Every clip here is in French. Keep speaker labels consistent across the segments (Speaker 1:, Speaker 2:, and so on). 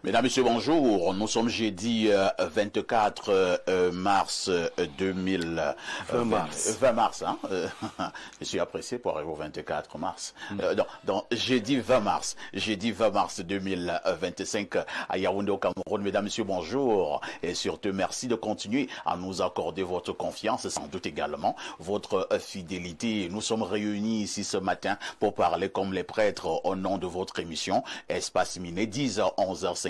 Speaker 1: Mesdames, Messieurs, bonjour. Nous sommes jeudi 24 mars 2020. 20 mars, hein. Je suis apprécié pour arriver au 24 mars. Donc, jeudi 20 mars. Jeudi 20 mars 2025 à Yaoundé au Cameroun. Mesdames, Messieurs, bonjour. Et surtout, merci de continuer à nous accorder votre confiance, sans doute également votre fidélité. Nous sommes réunis ici ce matin pour parler comme les prêtres au nom de votre émission Espace Miné, 10h, 11h52.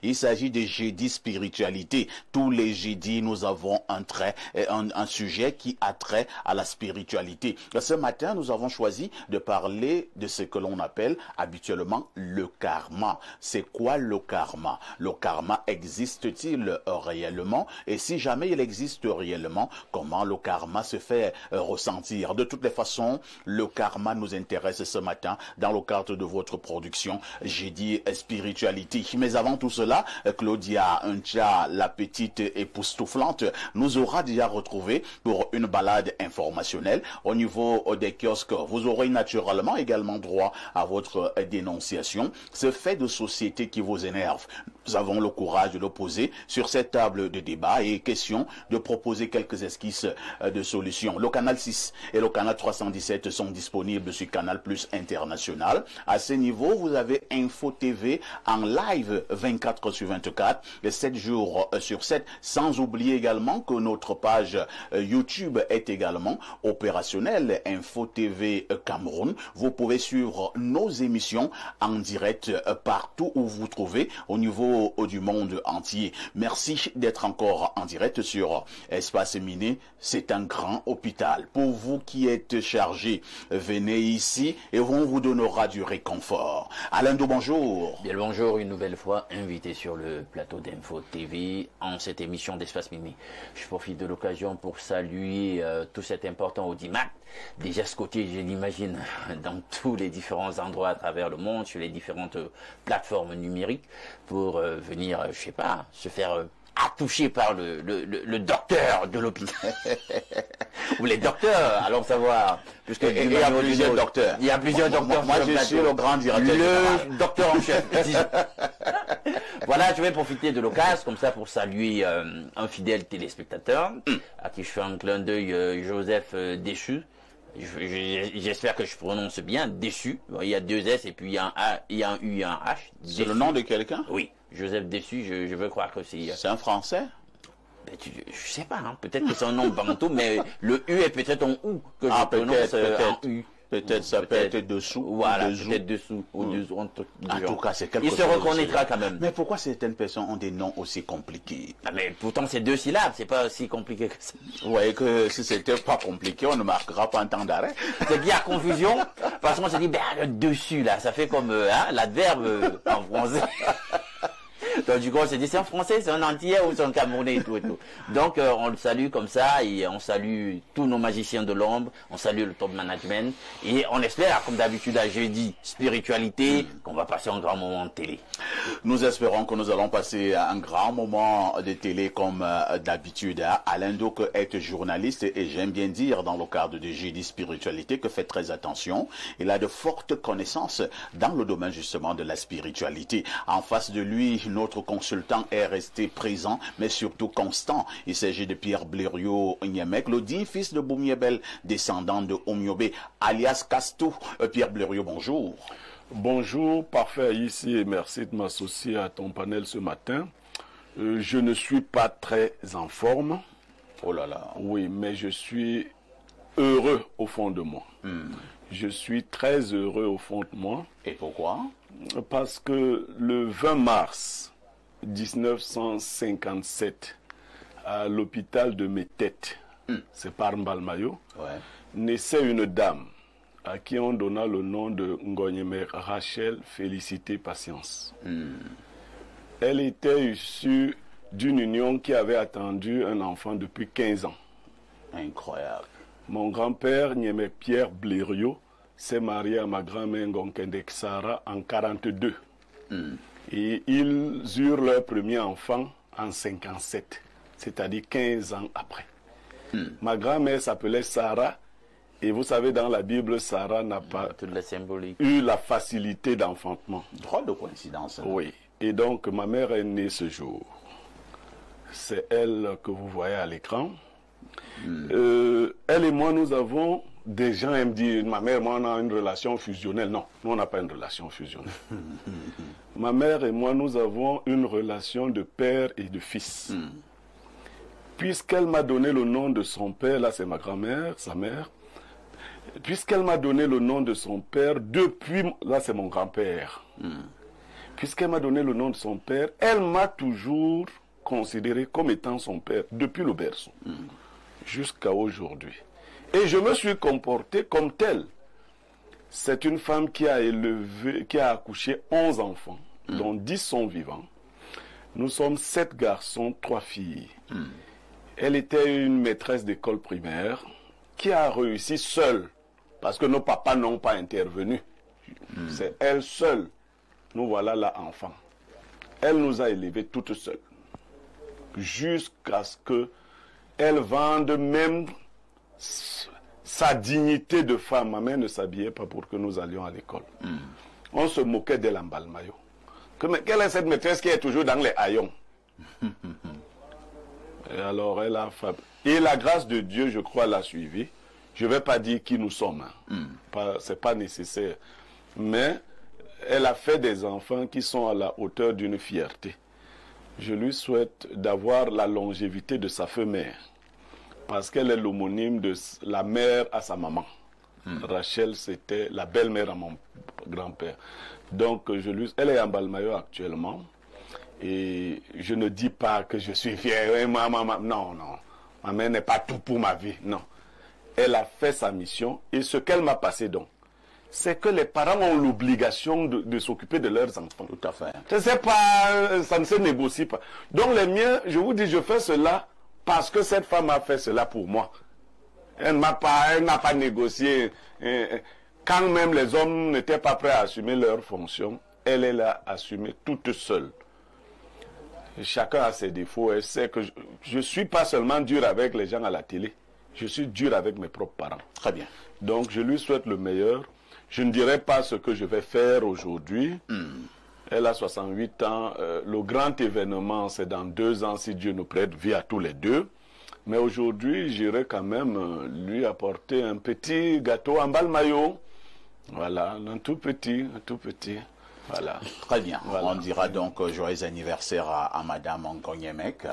Speaker 1: Il s'agit de jeudi spiritualité. Tous les jeudis, nous avons un sujet qui a trait à la spiritualité. Ce matin, nous avons choisi de parler de ce que l'on appelle habituellement le karma. C'est quoi le karma? Le karma existe-t-il réellement? Et si jamais il existe réellement, comment le karma se fait ressentir? De toutes les façons, le karma nous intéresse ce matin dans le cadre de votre production. J'ai dit spiritualité. Mais avant tout cela, Claudia Uncha, la petite époustouflante, nous aura déjà retrouvé pour une balade informationnelle au niveau des kiosques. Vous aurez naturellement également droit à votre dénonciation. Ce fait de société qui vous énerve, nous avons le courage de le poser sur cette table de débat et question de proposer quelques esquisses de solutions. Le canal 6 et le canal 317 sont disponibles sur Canal Plus International. À ce niveau, vous avez Info TV en live 24 sur 24 et 7 jours sur 7, sans oublier également que notre page YouTube est également opérationnelle, Info TV Cameroun. Vous pouvez suivre nos émissions en direct partout où vous vous trouvez au niveau du monde entier. Merci d'être encore en direct sur Espace Miné. C'est un grand hôpital. Pour vous qui êtes chargés, venez ici et on vous donnera du réconfort. Alain Do, bonjour.
Speaker 2: Bien le bonjour, une nouvelle fois invité sur le plateau d'Info TV en cette émission d'Espace Miné. Je profite de l'occasion pour saluer tout cet important audimat. Déjà ce côté, je l'imagine, dans tous les différents endroits à travers le monde, sur les différentes plateformes numériques, pour venir, je sais pas, se faire attoucher par le docteur de l'hôpital. Ou les docteurs, allons savoir. Puisque
Speaker 1: il y a plusieurs docteurs.
Speaker 2: Il y a plusieurs docteurs.
Speaker 1: Moi, je suis le grand directeur.
Speaker 2: Le docteur en chef. Voilà, je vais profiter de l'occasion, comme ça, pour saluer un fidèle téléspectateur, à qui je fais un clin d'œil, Joseph Déchu. J'espère que je prononce bien, Déchu. Il y a deux S et puis il y a un A, il y a un U, il y a un H.
Speaker 1: C'est le nom de quelqu'un?
Speaker 2: Oui, Joseph Déchu, je veux croire que c'est...
Speaker 1: C'est un Français?
Speaker 2: Ben, je sais pas, hein. Peut-être que c'est un nom bantou, mais le U est peut-être en OU, que je prononce en U.
Speaker 1: Peut-être ça peut être dessous.
Speaker 2: Voilà, peut-être dessous. Ou dessous,
Speaker 1: en tout cas, c'est quelque chose.
Speaker 2: Il se reconnaîtra quand même.
Speaker 1: Mais pourquoi certaines personnes ont des noms aussi compliqués?
Speaker 2: Ah, mais pourtant, c'est deux syllabes, c'est pas si compliqué que ça.
Speaker 1: Vous voyez que si c'était pas compliqué, on ne marquera pas un temps d'arrêt.
Speaker 2: C'est qu'il y a confusion, parce qu'on se dit, ben, le dessus, là, ça fait comme l'adverbe en français. Donc du coup on s'est dit c'est un français, c'est un antillais ou c'est un camerounais et tout et tout. Donc on le salue comme ça et on salue tous nos magiciens de l'ombre, on salue le top management et on espère comme d'habitude à jeudi spiritualité qu'on va passer un grand moment de télé.
Speaker 1: Nous espérons que nous allons passer un grand moment de télé comme d'habitude. Alain Doc est journaliste et j'aime bien dire dans le cadre de jeudi spiritualité que faites très attention. Il a de fortes connaissances dans le domaine justement de la spiritualité. En face de lui, notre consultant est resté présent, mais surtout constant. Il s'agit de Pierre Blériot Nyemek, le dit fils de Boumiebel, descendant de Omiobe, alias Castou. Pierre Blériot, bonjour.
Speaker 3: Bonjour, parfait ici et merci de m'associer à ton panel ce matin. Je ne suis pas très en forme.
Speaker 1: Oh là là.
Speaker 3: Oui, mais je suis heureux au fond de moi. Je suis très heureux au fond de moi.
Speaker 1: Et pourquoi?
Speaker 3: Parce que le 20 mars 1957, à l'hôpital de Métète, c'est par Mbalmayo, naissait une dame à qui on donna le nom de Ngonyeme Rachel Félicité Patience. Elle était issue d'une union qui avait attendu un enfant depuis 15 ans.
Speaker 1: Incroyable.
Speaker 3: Mon grand-père, Niémé Pierre Blériot, s'est marié à ma grand-mère Ngonkendek Sara en 1942. Et ils eurent leur premier enfant en 1957, c'est-à-dire 15 ans après. Ma grand-mère s'appelait Sarah, et vous savez, dans la Bible, Sarah n'a pas eu la facilité d'enfantement.
Speaker 1: Drôle de coïncidence.
Speaker 3: Oui. Et donc, ma mère est née ce jour. C'est elle que vous voyez à l'écran. Elle et moi, nous avons, des gens aiment dire, ma mère et moi, on a une relation fusionnelle. Non, nous, on n'a pas une relation fusionnelle. Ma mère et moi, nous avons une relation de père et de fils. Puisqu'elle m'a donné le nom de son père, là c'est ma grand-mère, sa mère, puisqu'elle m'a donné le nom de son père, depuis, là c'est mon grand-père, puisqu'elle m'a donné le nom de son père, elle m'a toujours considéré comme étant son père, depuis le berceau, jusqu'à aujourd'hui. Et je me suis comporté comme tel. C'est une femme qui a élevé, qui a accouché 11 enfants, dont 10 sont vivants. Nous sommes 7 garçons, 3 filles. Elle était une maîtresse d'école primaire qui a réussi seule, parce que nos papas n'ont pas intervenu. C'est elle seule. Nous voilà là enfants. Elle nous a élevés toutes seules. Jusqu'à ce qu'elle vende même sa dignité de femme. Ma mère ne s'habillait pas pour que nous allions à l'école. On se moquait d'elle en balmaillot. Quelle est cette maîtresse qui est toujours dans les haillons? Et alors elle a fait... Et la grâce de Dieu, je crois, l'a suivi. Je ne vais pas dire qui nous sommes. Ce n'est pas nécessaire. Mais elle a fait des enfants qui sont à la hauteur d'une fierté. Je lui souhaite d'avoir la longévité de sa mère. Parce qu'elle est l'homonyme de la mère à sa maman. Rachel, c'était la belle-mère à mon grand-père. Donc, elle est en Balmayo actuellement. Et je ne dis pas que je suis fier. Non. Ma mère n'est pas tout pour ma vie. Non. Elle a fait sa mission. Et ce qu'elle m'a passé donc, c'est que les parents ont l'obligation de s'occuper de leurs enfants.
Speaker 1: Tout à fait.
Speaker 3: Ça ne se négocie pas. Donc les miens, je vous dis, je fais cela parce que cette femme a fait cela pour moi. Elle n'a pas négocié. Quand même les hommes n'étaient pas prêts à assumer leurs fonctions, elle l'a assumé toute seule. Chacun a ses défauts. Elle sait que je ne suis pas seulement dur avec les gens à la télé, je suis dur avec mes propres parents.
Speaker 1: Très bien.
Speaker 3: Donc je lui souhaite le meilleur. Je ne dirai pas ce que je vais faire aujourd'hui. Elle a 68 ans. Le grand événement, c'est dans 2 ans, si Dieu nous prête, vie à tous les deux. Mais aujourd'hui, j'irai quand même lui apporter un petit gâteau en balmaillot. Voilà, un tout petit. Voilà.
Speaker 1: Très bien. Voilà. On dira donc joyeux anniversaire à Madame Ngonyemec.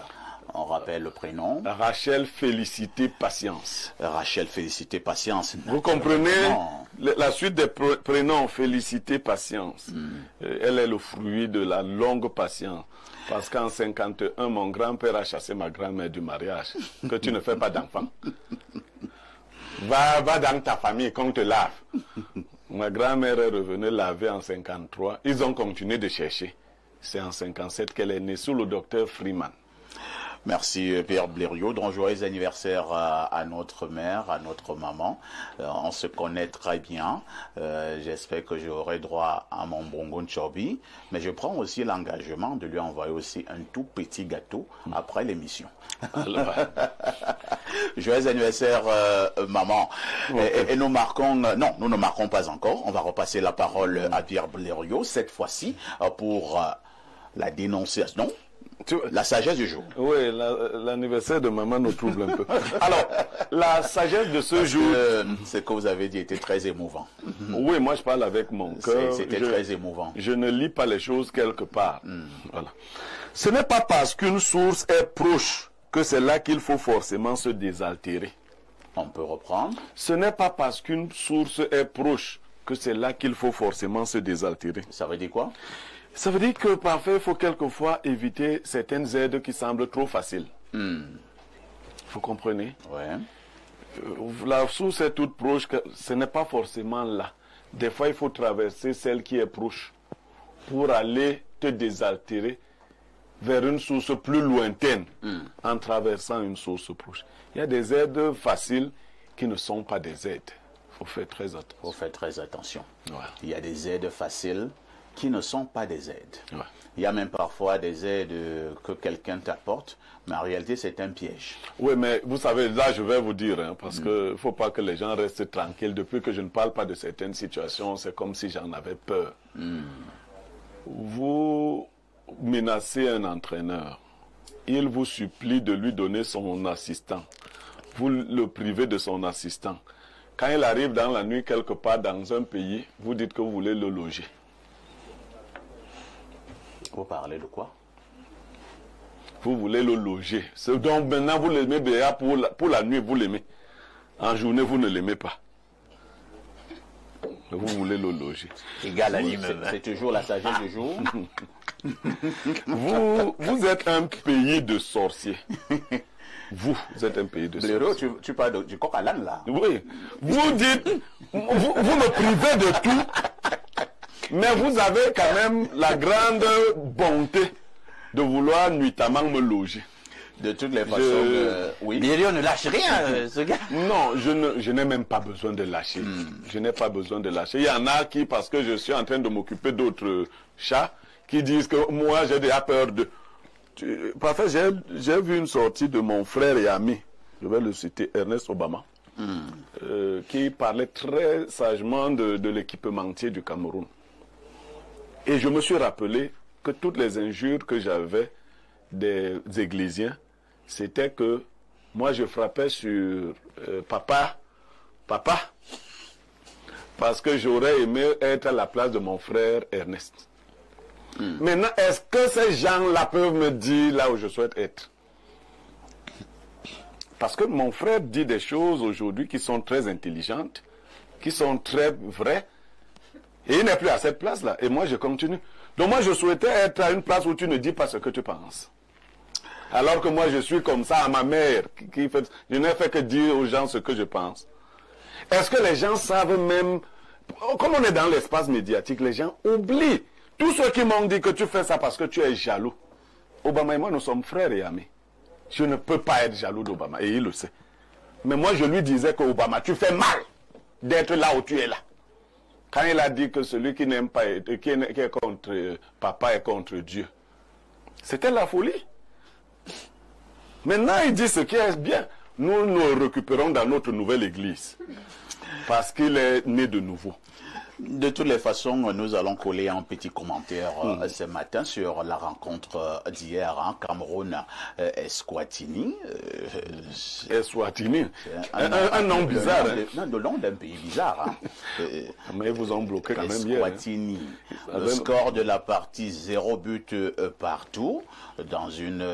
Speaker 1: On rappelle le prénom.
Speaker 3: Rachel Félicité Patience.
Speaker 1: Rachel Félicité Patience.
Speaker 3: Vous comprenez la suite des prénoms Félicité Patience. Elle est le fruit de la longue patience. Parce qu'en 51, mon grand-père a chassé ma grand-mère du mariage. Que tu ne fais pas d'enfant. Va dans ta famille qu'on te lave. Ma grand-mère est revenue laver en 53. Ils ont continué de chercher. C'est en 57 qu'elle est née sous le docteur Freeman.
Speaker 1: Merci Pierre Blériot. Donc joyeux anniversaire à notre mère, à notre maman. On se connaît très bien. J'espère que j'aurai droit à mon bongo chobi. Mais je prends aussi l'engagement de lui envoyer aussi un tout petit gâteau après l'émission. Joyeux anniversaire maman. Et nous marquons... non, nous ne marquons pas encore. On va repasser la parole à Pierre Blériot cette fois-ci pour la dénonciation. Non, la sagesse du jour.
Speaker 3: Oui, l'anniversaire de maman nous trouble un peu. Alors, la sagesse de ce jour...
Speaker 1: ce que vous avez dit était très émouvant.
Speaker 3: Oui, moi je parle avec mon cœur.
Speaker 1: C'était très émouvant.
Speaker 3: Je ne lis pas les choses quelque part. Voilà. Ce n'est pas parce qu'une source est proche que c'est là qu'il faut forcément se désaltérer.
Speaker 1: On peut reprendre.
Speaker 3: Ce n'est pas parce qu'une source est proche que c'est là qu'il faut forcément se désaltérer.
Speaker 1: Ça veut dire quoi?
Speaker 3: Ça veut dire que parfois, il faut quelquefois éviter certaines aides qui semblent trop faciles. Vous comprenez?
Speaker 1: Ouais.
Speaker 3: La source est toute proche, ce n'est pas forcément là. Des fois, il faut traverser celle qui est proche pour aller te désaltérer vers une source plus lointaine en traversant une source proche. Il y a des aides faciles qui ne sont pas des aides. Il faut faire très attention.
Speaker 1: Il faut faire très attention.
Speaker 3: Ouais.
Speaker 1: Il y a des aides faciles qui ne sont pas des aides.
Speaker 3: Ouais.
Speaker 1: Il y a même parfois des aides que quelqu'un t'apporte, mais en réalité c'est un piège.
Speaker 3: Oui, mais vous savez, là je vais vous dire, parce qu'il ne faut pas que les gens restent tranquilles. Depuis que je ne parle pas de certaines situations, c'est comme si j'en avais peur. menacez un entraîneur, il vous supplie de lui donner son assistant. Vous le privez de son assistant. Quand il arrive dans la nuit quelque part dans un pays, vous dites que vous voulez le loger.
Speaker 1: Vous parlez de quoi?
Speaker 3: Vous voulez le loger. Donc maintenant vous l'aimez bien pour la nuit, vous l'aimez. En journée, vous ne l'aimez pas. Vous voulez le loger.
Speaker 2: Égal à lui-même.
Speaker 1: C'est toujours la sagesse du jour.
Speaker 3: Vous êtes un pays de sorciers. Vous êtes un pays de sorciers.
Speaker 1: Blaireau, tu parles du coq à l'âne là.
Speaker 3: Oui. Vous dites, vous me privez de tout, mais vous avez quand même la grande bonté de vouloir nuitamment me loger.
Speaker 1: De toutes les façons, oui.
Speaker 2: Blaireau ne lâche rien, ce gars.
Speaker 3: Non, je n'ai même pas besoin de lâcher. Je n'ai pas besoin de lâcher. Il y en a qui, parce que je suis en train de m'occuper d'autres chats, qui disent que moi, j'ai déjà peur de... Parfois, j'ai vu une sortie de mon frère et ami, je vais le citer, Ernest Obama, qui parlait très sagement de l'équipementier du Cameroun. Et je me suis rappelé que toutes les injures que j'avais des églisiens, c'était que moi je frappais sur papa, parce que j'aurais aimé être à la place de mon frère Ernest. Maintenant, est-ce que ces gens-là peuvent me dire là où je souhaite être? Parce que mon frère dit des choses aujourd'hui qui sont très intelligentes, qui sont très vraies, et il n'est plus à cette place-là. Et moi, je continue. Donc moi, je souhaitais être à une place où tu ne dis pas ce que tu penses. Alors que moi, je suis comme ça à ma mère, qui fait, je n'ai fait que dire aux gens ce que je pense. Est-ce que les gens savent même, comme on est dans l'espace médiatique, les gens oublient. Tous ceux qui m'ont dit que tu fais ça parce que tu es jaloux. Obama et moi, nous sommes frères et amis. Je ne peux pas être jaloux d'Obama, et il le sait. Mais moi, je lui disais que Obama, tu fais mal d'être là où tu es là. Quand il a dit que celui qui n'aime pas, qui est contre papa est contre Dieu. C'était la folie. Maintenant, il dit ce qui est bien. Nous nous récupérons dans notre nouvelle église. Parce qu'il est né de nouveau.
Speaker 1: De toutes les façons, nous allons coller un petit commentaire ce matin sur la rencontre d'hier en Cameroun-Eswatini.
Speaker 3: Eswatini, un nom bizarre.
Speaker 1: Le nom d'un pays bizarre.
Speaker 3: Mais ils vous ont bloqué quand même hier.
Speaker 1: Eswatini. Le score de la partie 0 but partout dans une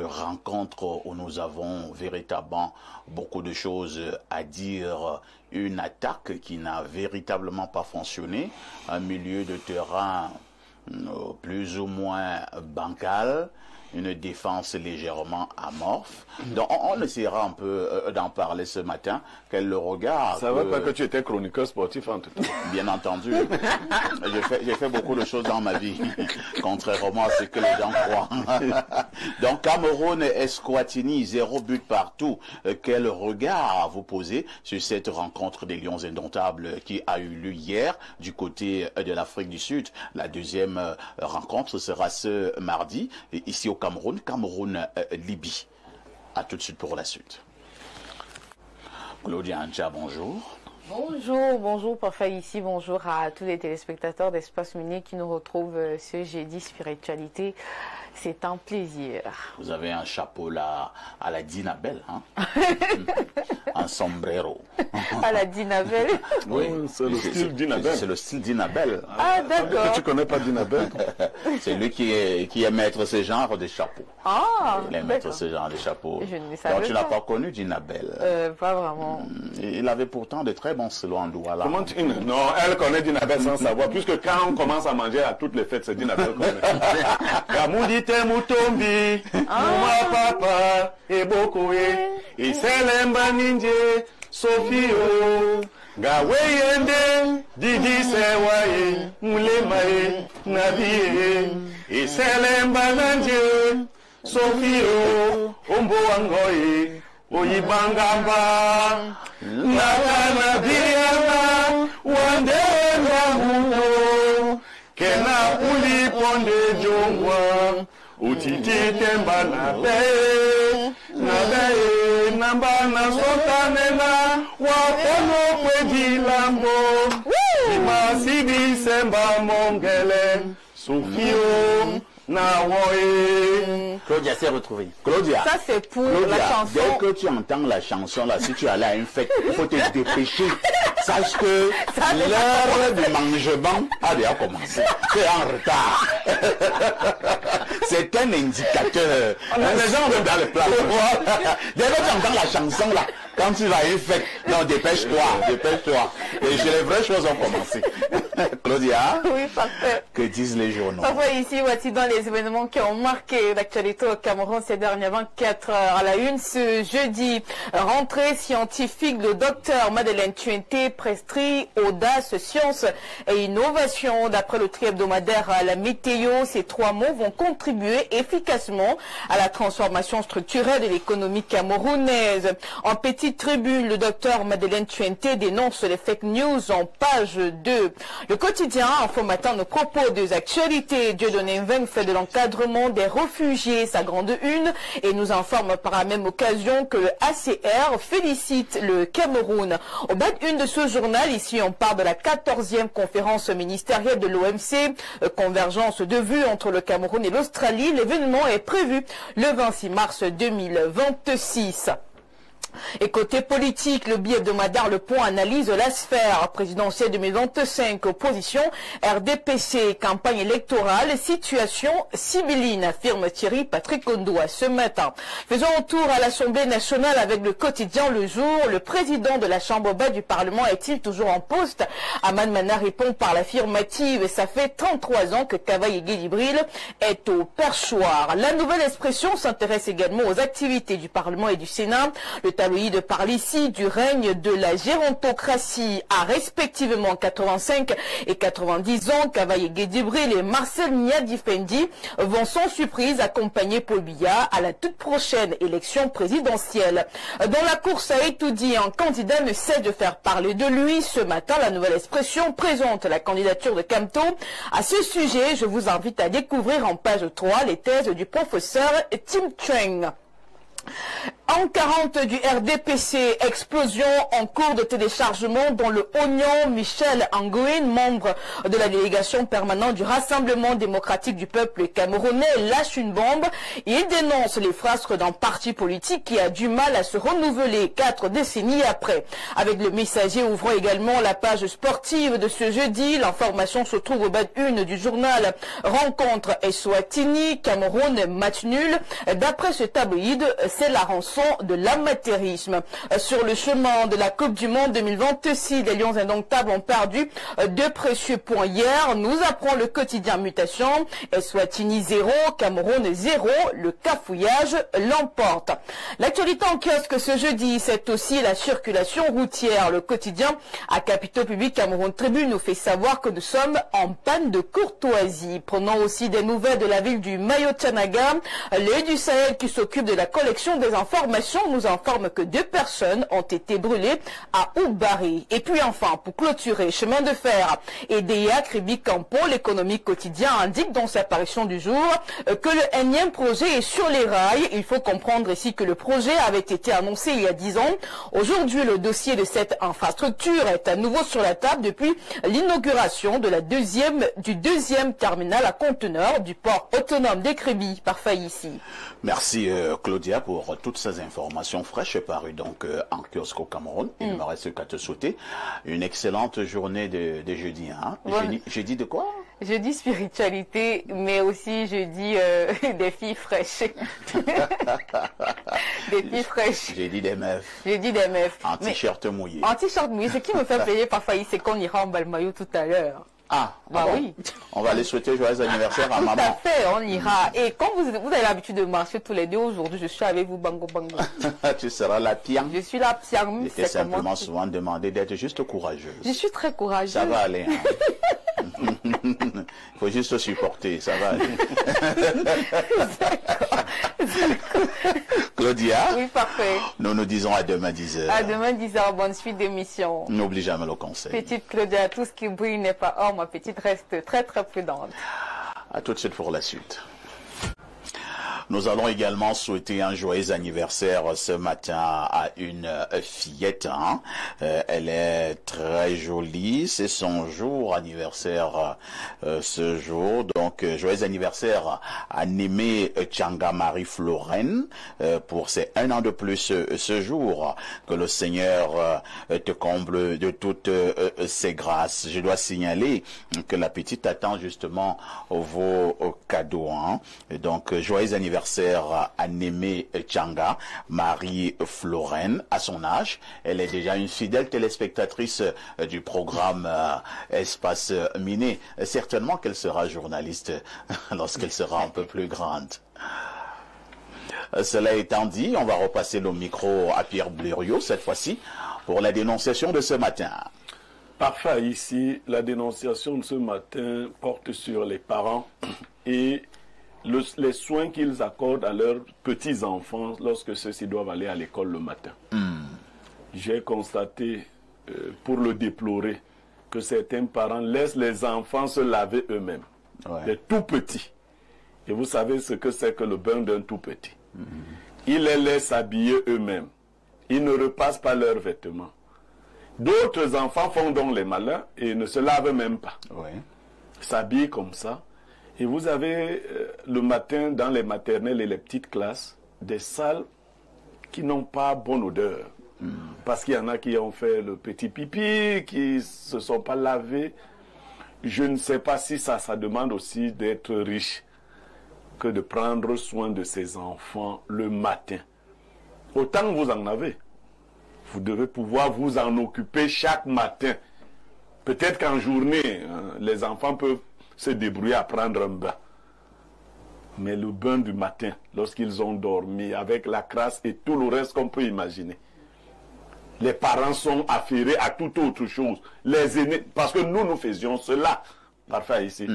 Speaker 1: rencontre où nous avons véritablement beaucoup de choses à dire. Une attaque qui n'a véritablement pas fonctionné, un milieu de terrain plus ou moins bancal, une défense légèrement amorphe. Donc on essaiera un peu d'en parler ce matin. Quel le regard.
Speaker 3: Ça va pas que tu étais chroniqueur sportif en tout cas.
Speaker 1: Bien entendu. J'ai fait beaucoup de choses dans ma vie, contrairement à ce que les gens croient. Donc Cameroun et Eswatini, 0 but partout. Quel regard vous posez sur cette rencontre des Lions indomptables qui a eu lieu hier du côté de l'Afrique du Sud? La deuxième rencontre sera ce mardi, ici au Cameroun-Libye. A tout de suite pour la suite. Claudia Ancha, bonjour.
Speaker 4: Bonjour Parfait ici, bonjour à tous les téléspectateurs d'Espace Minier qui nous retrouvent ce jeudi Spiritualité. C'est un plaisir.
Speaker 1: Vous avez un chapeau là à la Dinabel, hein? Un sombrero.
Speaker 4: À la Dinabel?
Speaker 3: Oui, c'est le style Dinabel.
Speaker 1: C'est le style Dinabel.
Speaker 4: Ah, d'accord.
Speaker 3: Tu connais pas Dinabel?
Speaker 1: C'est lui qui est maître ce genre de chapeau.
Speaker 4: Ah,
Speaker 1: il est maître ce genre de chapeau.
Speaker 4: Je ne savais
Speaker 1: donc tu n'as pas connu Dinabel?
Speaker 4: Pas vraiment.
Speaker 1: Il avait pourtant de très bons slow en Douala.
Speaker 3: Comment tu... Non, elle connaît Dinabel sans savoir, puisque quand on commence à manger à toutes les fêtes, c'est Dinabel qu'on connaît. Mutombi, Muma Papa, Ebokoe, Iselemba Ninje, Sofio, Gaweyende, Didi Sewaye, Mulemae, Nabie, Iselemba Nanje, Sofio, Ombo Angoye, Oyibangamba, Nakana Biana, Wandenda Muto, Kena Uli Ponde Jongwa, Utiti Temba Nabe, Namba Nasotanena, Wapono Kweji Lambo, Imasibi Semba Mongele, Sofio,
Speaker 2: Claudia s'est retrouvée.
Speaker 1: Claudia.
Speaker 4: Ça, c'est pour la chanson.
Speaker 1: Dès que tu entends la chanson, là, si tu allais à une fête, il faut te dépêcher. Sache que l'heure du mangement a déjà commencé. Tu es en retard. C'est un indicateur. Les gens vont dans le plat. Dès que tu entends la chanson, là, quand tu vas à une fête, non, dépêche-toi, dépêche-toi. Et les vraies choses ont commencé. Claudia,
Speaker 4: oui, parfait.
Speaker 1: Que disent les journaux?
Speaker 4: Parfois ici, voici dans les événements qui ont marqué l'actualité au Cameroun ces dernières 24 heures. À la une, ce jeudi, rentrée scientifique de docteur Madeleine Tuenté, Prestri, audace, science et innovation. D'après le tri hebdomadaire à la météo, ces trois mots vont contribuer efficacement à la transformation structurelle de l'économie camerounaise. En petite tribune, le docteur Madeleine Tuenté dénonce les fake news en page 2. Le quotidien Info Matin nous propose des actualités. Dieudonné Mveng fait de l'encadrement des réfugiés sa grande une et nous informe par la même occasion que le ACR félicite le Cameroun. Au bas de une de ce journal, ici on parle de la 14e conférence ministérielle de l'OMC, convergence de vues entre le Cameroun et l'Australie. L'événement est prévu le 26 mars 2026. Et côté politique, le billet hebdomadaire Le Point analyse la sphère présidentielle 2025, opposition, RDPC, campagne électorale, situation sibylline, affirme Thierry Patrick Ondoa ce matin. Faisons un tour à l'Assemblée nationale avec le quotidien Le Jour. Le président de la Chambre basse du Parlement est-il toujours en poste? Ahmad Mana répond par l'affirmative. Ça fait 33 ans que Kavaye Guédibril est au perchoir. La Nouvelle Expression s'intéresse également aux activités du Parlement et du Sénat. Le tabloïd parle ici du règne de la gérontocratie à respectivement 85 et 90 ans. Kavaye Guédibril et Marcel Niadifendi vont sans surprise accompagner Paul Biya à la toute prochaine élection présidentielle. Dans la course à étudier, un candidat ne cesse de faire parler de lui. Ce matin, la Nouvelle Expression présente la candidature de Camto. À ce sujet, je vous invite à découvrir en page 3 les thèses du professeur Tim Cheng. En 40 du RDPC, explosion en cours de téléchargement dans le Oignon. Michel Angouin, membre de la délégation permanente du Rassemblement démocratique du peuple camerounais, lâche une bombe. Il dénonce les frasques d'un parti politique qui a du mal à se renouveler 4 décennies après. Avec le Messager ouvrant également la page sportive de ce jeudi, l'information se trouve au bas une du journal. Rencontre Eswatini, Cameroun, match nul. D'après ce tabloïd, c'est la rançon de l'amateurisme. Sur le chemin de la Coupe du Monde 2026, les Lions indomptables ont perdu 2 précieux points hier. Nous apprend le quotidien Mutation. Eswatini 0, Cameroun 0. Le cafouillage l'emporte. L'actualité en kiosque ce jeudi, c'est aussi la circulation routière. Le quotidien à Capitaux Public Cameroun Tribune nous fait savoir que nous sommes en panne de courtoisie. Prenons aussi des nouvelles de la ville du Mayo-Tchanaga. L'œil du Sahel qui s'occupe de la collection des informations nous informe que 2 personnes ont été brûlées à Oubari. Et puis enfin, pour clôturer, chemin de fer, EDEA Kribi Campo, l'économie quotidien indique dans sa parution du jour que le énième projet est sur les rails. Il faut comprendre ici que le projet avait été annoncé il y a 10 ans. Aujourd'hui, le dossier de cette infrastructure est à nouveau sur la table depuis l'inauguration de du deuxième terminal à conteneurs du port autonome des Kribi par Faïssi.
Speaker 1: Merci Claudia pour toutes ces informations fraîches parues donc en kiosque au Cameroun. Il ne me reste qu'à te souhaiter une excellente journée de jeudi. Hein? Ouais. Jeudi de quoi?
Speaker 4: Jeudi spiritualité, mais aussi jeudi des filles fraîches. Des filles fraîches.
Speaker 1: Jeudi des meufs.
Speaker 4: Jeudi des meufs.
Speaker 1: En t-shirt mouillé.
Speaker 4: En t-shirt mouillé. Ce qui me fait plaisir parfois, c'est qu'on ira en Balmayo tout à l'heure.
Speaker 1: Ah,
Speaker 4: bah bon. Oui.
Speaker 1: On va aller souhaiter joyeux anniversaire à maman.
Speaker 4: Tout à fait, on ira. Et quand vous avez l'habitude de marcher tous les deux aujourd'hui, je suis avec vous, bango bango.
Speaker 1: Tu seras la piang.
Speaker 4: Je suis la piang.
Speaker 1: Je t'ai simplement souvent demandé d'être juste courageuse.
Speaker 4: Je suis très courageuse.
Speaker 1: Ça va aller. Hein. Il faut juste supporter, ça va aller. Claudia.
Speaker 4: Oui, parfait.
Speaker 1: Nous nous disons à demain 10h.
Speaker 4: À demain 10h, bonne suite d'émission.
Speaker 1: N'oublie jamais le conseil.
Speaker 4: Petite Claudia, tout ce qui brille n'est pas or, ma petite reste très très prudente.
Speaker 1: À tout de suite pour la suite. Nous allons également souhaiter un joyeux anniversaire ce matin à une fillette. Hein. Elle est très jolie. C'est son jour anniversaire ce jour. Donc, joyeux anniversaire à Némé Tchanga Marie-Florène pour ses 1 an de plus ce jour. Que le Seigneur te comble de toutes ses grâces. Je dois signaler que la petite attend justement vos cadeaux. Hein. Et donc, joyeux anniversaire à Némé Tchanga Marie-Florène. À son âge, elle est déjà une fidèle téléspectatrice du programme Espace Miné. Certainement qu'elle sera journaliste lorsqu'elle sera un peu plus grande. Cela étant dit, on va repasser le micro à Pierre Blériot, cette fois-ci, pour la dénonciation de ce matin.
Speaker 3: Parfait, ici, la dénonciation de ce matin porte sur les parents et les soins qu'ils accordent à leurs petits-enfants lorsque ceux-ci doivent aller à l'école le matin. J'ai constaté, pour le déplorer, que certains parents laissent les enfants se laver eux-mêmes, les tout petits. Et vous savez ce que c'est que le bain d'un tout petit. Ils les laissent habiller eux-mêmes. Ils ne repassent pas leurs vêtements. D'autres enfants font donc les malins et ne se lavent même pas. S'habillent comme ça. Et vous avez le matin dans les maternelles et les petites classes des salles qui n'ont pas bonne odeur. Parce qu'il y en a qui ont fait le petit pipi, qui ne se sont pas lavés. Je ne sais pas si ça demande aussi d'être riche que de prendre soin de ses enfants le matin. Autant que vous en avez, vous devez pouvoir vous en occuper chaque matin. Peut-être qu'en journée, les enfants peuvent se débrouiller à prendre un bain. Mais le bain du matin, lorsqu'ils ont dormi, avec la crasse et tout le reste qu'on peut imaginer, les parents sont affairés à toute autre chose. Les aînés, parce que nous faisions cela. Parfait ici.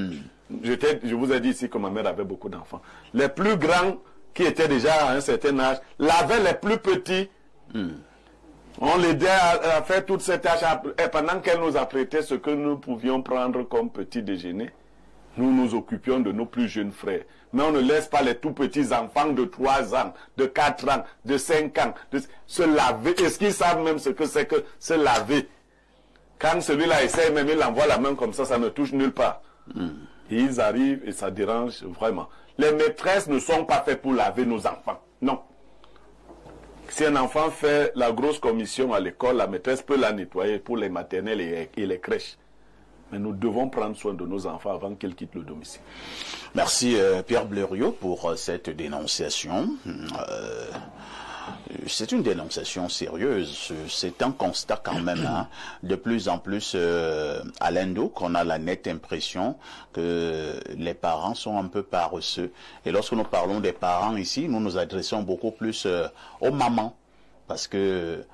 Speaker 3: Je vous ai dit ici que ma mère avait beaucoup d'enfants. Les plus grands, qui étaient déjà à un certain âge, lavaient les plus petits. On l'aidait à faire toutes ces tâches. Et pendant qu'elle nous apprêtait ce que nous pouvions prendre comme petit déjeuner, nous nous occupions de nos plus jeunes frères. Mais on ne laisse pas les tout petits enfants de 3 ans, de 4 ans, de 5 ans, se laver. Est-ce qu'ils savent même ce que c'est que se laver? Quand celui-là essaie, même il envoie la main comme ça ne touche nulle part. Et ils arrivent et ça dérange vraiment. Les maîtresses ne sont pas faites pour laver nos enfants. Non. Si un enfant fait la grosse commission à l'école, la maîtresse peut la nettoyer pour les maternelles et les crèches. Mais nous devons prendre soin de nos enfants avant qu'ils quittent le domicile.
Speaker 1: Merci Pierre Blériot pour cette dénonciation. C'est une dénonciation sérieuse. C'est un constat quand même. Hein. De plus en plus à l'Indo, qu'on a la nette impression que les parents sont un peu paresseux. Et lorsque nous parlons des parents ici, nous nous adressons beaucoup plus aux mamans. Parce que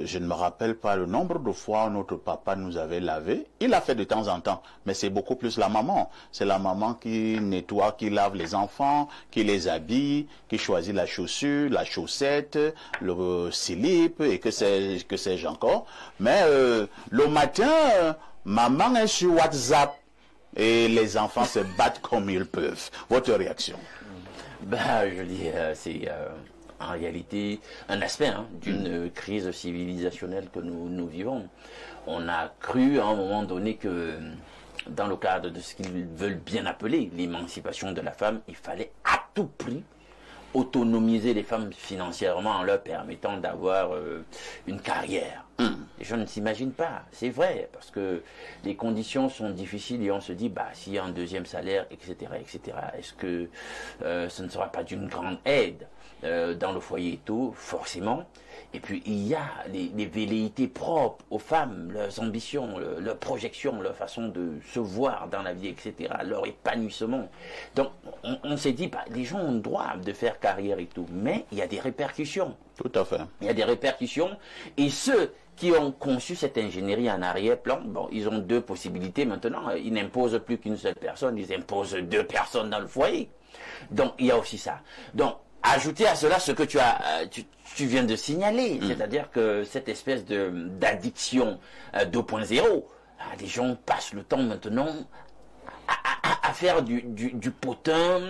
Speaker 1: je ne me rappelle pas le nombre de fois où notre papa nous avait lavé. Il l'a fait de temps en temps, mais c'est beaucoup plus la maman. C'est la maman qui nettoie, qui lave les enfants, qui les habille, qui choisit la chaussure, la chaussette, le slip et que sais-je encore. Mais le matin, maman est sur WhatsApp et les enfants se battent comme ils peuvent. Votre réaction?
Speaker 2: Je dis, c'est en réalité un aspect d'une crise civilisationnelle que nous vivons. On a cru à un moment donné que dans le cadre de ce qu'ils veulent bien appeler l'émancipation de la femme, il fallait à tout prix autonomiser les femmes financièrement en leur permettant d'avoir une carrière. Les gens ne s'imaginent pas, c'est vrai, parce que les conditions sont difficiles et on se dit, s'il y a un deuxième salaire, etc., est-ce que ce ne sera pas d'une grande aide dans le foyer et tout, forcément. Et puis il y a les velléités propres aux femmes, leurs ambitions, leurs projections, leur façon de se voir dans la vie, etc., leur épanouissement. Donc on s'est dit, les gens ont le droit de faire carrière et tout, mais il y a des répercussions.
Speaker 1: Tout à fait.
Speaker 2: Il y a des répercussions, et ceux qui ont conçu cette ingénierie en arrière-plan, ils ont 2 possibilités maintenant. Ils n'imposent plus qu'une seule personne, ils imposent 2 personnes dans le foyer. Donc il y a aussi ça. Donc ajouter à cela ce que tu viens de signaler, c'est-à-dire que cette espèce d'addiction 2.0, les gens passent le temps maintenant à faire du potin,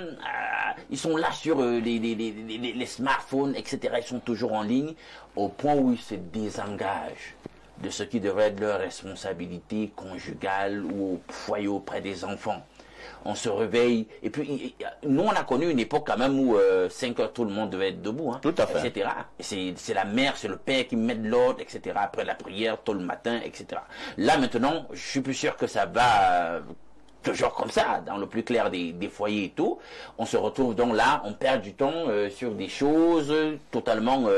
Speaker 2: ils sont là sur les smartphones, etc. Ils sont toujours en ligne, au point où ils se désengagent de ce qui devrait être leur responsabilité conjugale ou au foyer auprès des enfants. On se réveille, et puis nous on a connu une époque quand même où 5 heures tout le monde devait être debout, hein,
Speaker 1: tout à fait,
Speaker 2: etc. C'est la mère, c'est le père qui met de l'ordre, etc. Après la prière, tôt le matin, etc. Là maintenant, je suis plus sûr que ça va toujours comme ça, dans le plus clair des foyers et tout. On se retrouve donc là, on perd du temps sur des choses totalement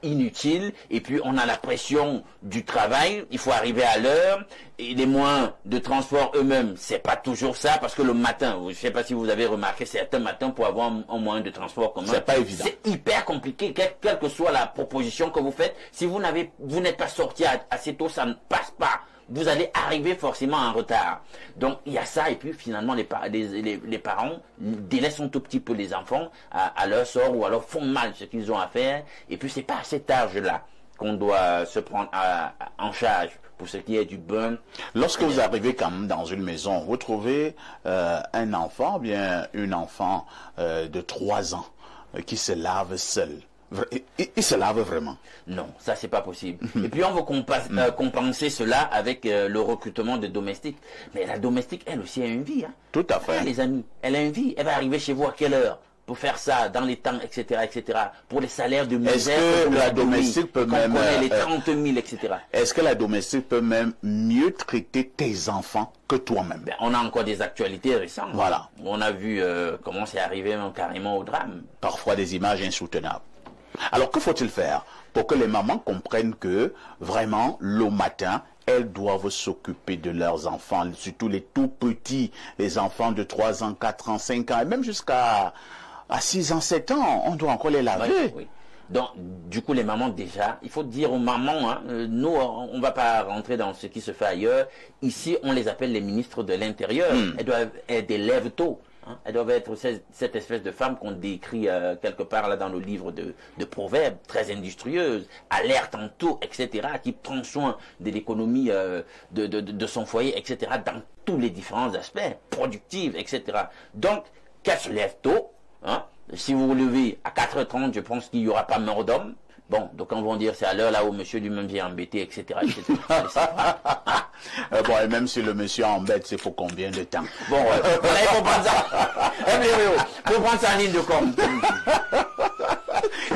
Speaker 2: inutile, et puis on a la pression du travail, il faut arriver à l'heure, et les moyens de transport eux-mêmes, c'est pas toujours ça, parce que le matin, je sais pas si vous avez remarqué, certains matins pour avoir un moyen de transport commun,
Speaker 1: c'est pas évident,
Speaker 2: c'est hyper compliqué, quelle que soit la proposition que vous faites, si vous n'êtes pas sorti assez tôt, ça ne passe pas. Vous allez arriver forcément en retard. Donc il y a ça, et puis finalement les parents délaissent un tout petit peu les enfants à leur sort, ou alors font mal ce qu'ils ont à faire, et puis c'est pas à cet âge-là qu'on doit se prendre en charge pour ce qui est du bain.
Speaker 1: Lorsque vous arrivez quand même dans une maison, vous trouvez un enfant, bien une enfant de 3 ans qui se lave seul. Il se lave vraiment?
Speaker 2: Non, ça c'est pas possible. Et puis on veut compenser cela avec le recrutement de domestiques. Mais la domestique, elle aussi a une vie. Hein.
Speaker 1: Tout à fait.
Speaker 2: Les amis, elle a une vie. Elle va arriver chez vous à quelle heure pour faire ça, dans les temps, etc., etc. Pour les salaires de misère.
Speaker 1: Est-ce que la domestique peut même...
Speaker 2: les 30 000, etc.
Speaker 1: Est-ce que la domestique peut même mieux traiter tes enfants que toi-même?
Speaker 2: Ben, on a encore des actualités récentes.
Speaker 1: Voilà.
Speaker 2: On a vu comment c'est arrivé même carrément au drame.
Speaker 1: Parfois des images insoutenables. Alors, que faut-il faire pour que les mamans comprennent que, vraiment, le matin, elles doivent s'occuper de leurs enfants, surtout les tout petits, les enfants de 3 ans, 4 ans, 5 ans, et même jusqu'à 6 ans, 7 ans, on doit encore les laver.
Speaker 2: Oui, oui. Donc, du coup, les mamans, déjà, il faut dire aux mamans, hein, nous, on ne va pas rentrer dans ce qui se fait ailleurs. Ici, on les appelle les ministres de l'Intérieur. Elles doivent être des lève-tôt. Hein. Elles doivent être cette espèce de femme qu'on décrit quelque part là dans le livre de proverbes, très industrieuse, alerte en tout, etc., qui prend soin de l'économie de son foyer, etc., dans tous les différents aspects, productive, etc. Donc, qu'elle se lève tôt, hein. Si vous vous levez à 4h30, je pense qu'il n'y aura pas mort d'homme. Bon, donc on va dire c'est à l'heure là où monsieur lui-même vient embêter, etc. etc.
Speaker 1: Bon, et même si le monsieur embête, c'est pour combien de temps?
Speaker 2: Bon, voilà, il faut prendre ça. Il faut prendre ça en ligne de compte.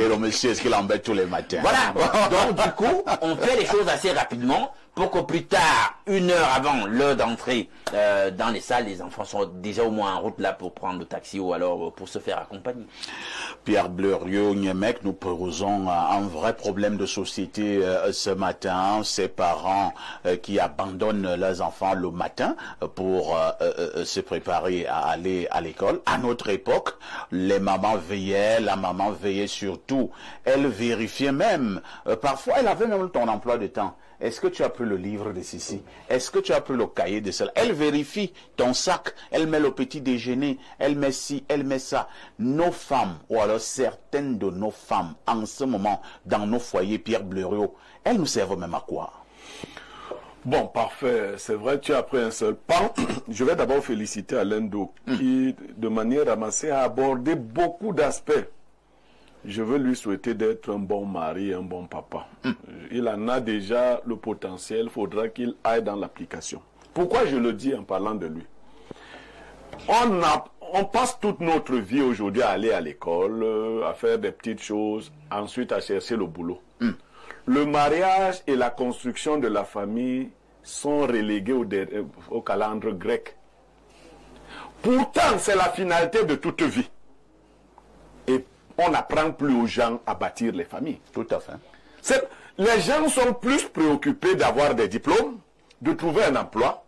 Speaker 1: Et le monsieur, est-ce qu'il embête tous les matins?
Speaker 2: Voilà. Donc du coup, on fait les choses assez rapidement pour que plus tard, 1 heure avant l'heure d'entrée dans les salles, les enfants sont déjà au moins en route là pour prendre le taxi ou alors pour se faire accompagner.
Speaker 1: Pierre Bleriot-Niemek, nous posons un vrai problème de société ce matin. Ces parents qui abandonnent leurs enfants le matin pour se préparer à aller à l'école. À notre époque, les mamans veillaient, la maman veillait surtout. Elle vérifiait même. Parfois, elle avait même ton emploi de temps. Est-ce que tu as pris le livre de ceci? Est-ce que tu as pris le cahier de cela? Elle vérifie ton sac, elle met le petit déjeuner, elle met ci, elle met ça. Nos femmes, ou alors certaines de nos femmes, en ce moment, dans nos foyers, Pierre Bleriot, elles nous servent même à quoi?
Speaker 3: Bon, parfait. C'est vrai, tu as pris un seul pan. Je vais d'abord féliciter Alain Do, qui, de manière ramassée, a abordé beaucoup d'aspects. Je veux lui souhaiter d'être un bon mari, un bon papa. Il en a déjà le potentiel, il faudra qu'il aille dans l'application. Pourquoi je le dis en parlant de lui? On passe toute notre vie aujourd'hui à aller à l'école, à faire des petites choses, ensuite à chercher le boulot. Le mariage et la construction de la famille sont relégués au calendrier grec. Pourtant, c'est la finalité de toute vie. Et on n'apprend plus aux gens à bâtir les familles.
Speaker 1: Tout à fait.
Speaker 3: Les gens sont plus préoccupés d'avoir des diplômes, de trouver un emploi,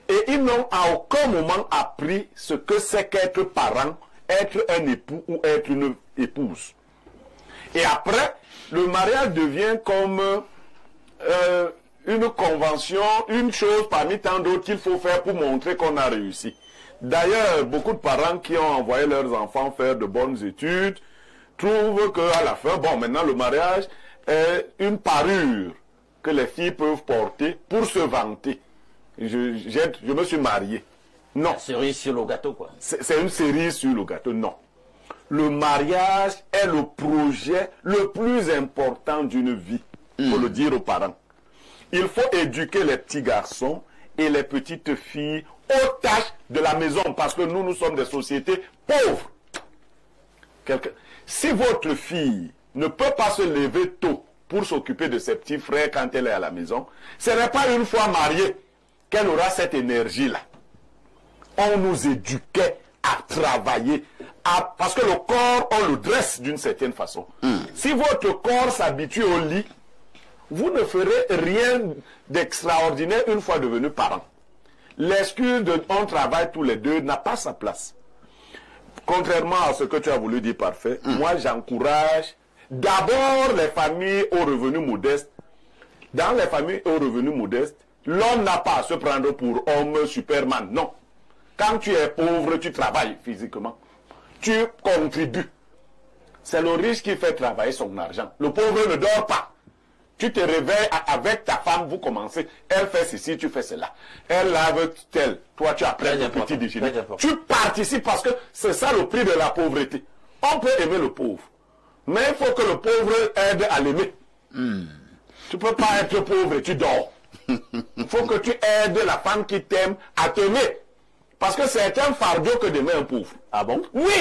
Speaker 3: et ils n'ont à aucun moment appris ce que c'est qu'être parent, être un époux ou être une épouse. Et après, le mariage devient comme une convention, une chose parmi tant d'autres qu'il faut faire pour montrer qu'on a réussi. D'ailleurs, beaucoup de parents qui ont envoyé leurs enfants faire de bonnes études trouvent qu'à la fin, bon, maintenant le mariage est une parure que les filles peuvent porter pour se vanter. Je me suis marié. Non.
Speaker 2: Cerise sur le gâteau, quoi.
Speaker 3: C'est une cerise sur le gâteau, non. le mariage est le projet le plus important d'une vie. Il faut le dire aux parents. Il faut éduquer les petits garçons et les petites filles aux tâches de la maison, parce que nous sommes des sociétés pauvres. Si votre fille ne peut pas se lever tôt pour s'occuper de ses petits frères quand elle est à la maison, ce n'est pas une fois mariée qu'elle aura cette énergie-là. On nous éduquait à travailler, parce que le corps, on le dresse d'une certaine façon. Si votre corps s'habitue au lit, vous ne ferez rien d'extraordinaire une fois devenu parent. L'excuse de on travaille tous les deux n'a pas sa place. Contrairement à ce que tu as voulu dire parfait, moi j'encourage d'abord les familles aux revenus modestes. Dans les familles aux revenus modestes, l'homme n'a pas à se prendre pour homme Superman. Non. Quand tu es pauvre, tu travailles physiquement. Tu contribues. C'est le riche qui fait travailler son argent. Le pauvre ne dort pas. Tu te réveilles avec ta femme, vous commencez. Elle fait ceci, tu fais cela. Elle lave tel. Toi, tu apprends le petit déjeuner. Tu participes parce que c'est ça le prix de la pauvreté. On peut aimer le pauvre. Mais il faut que le pauvre aide à l'aimer. Tu ne peux pas être pauvre et tu dors. Il faut que tu aides la femme qui t'aime à t'aimer. Parce que c'est un fardeau que d'aimer un pauvre.
Speaker 1: Ah bon?
Speaker 3: Oui.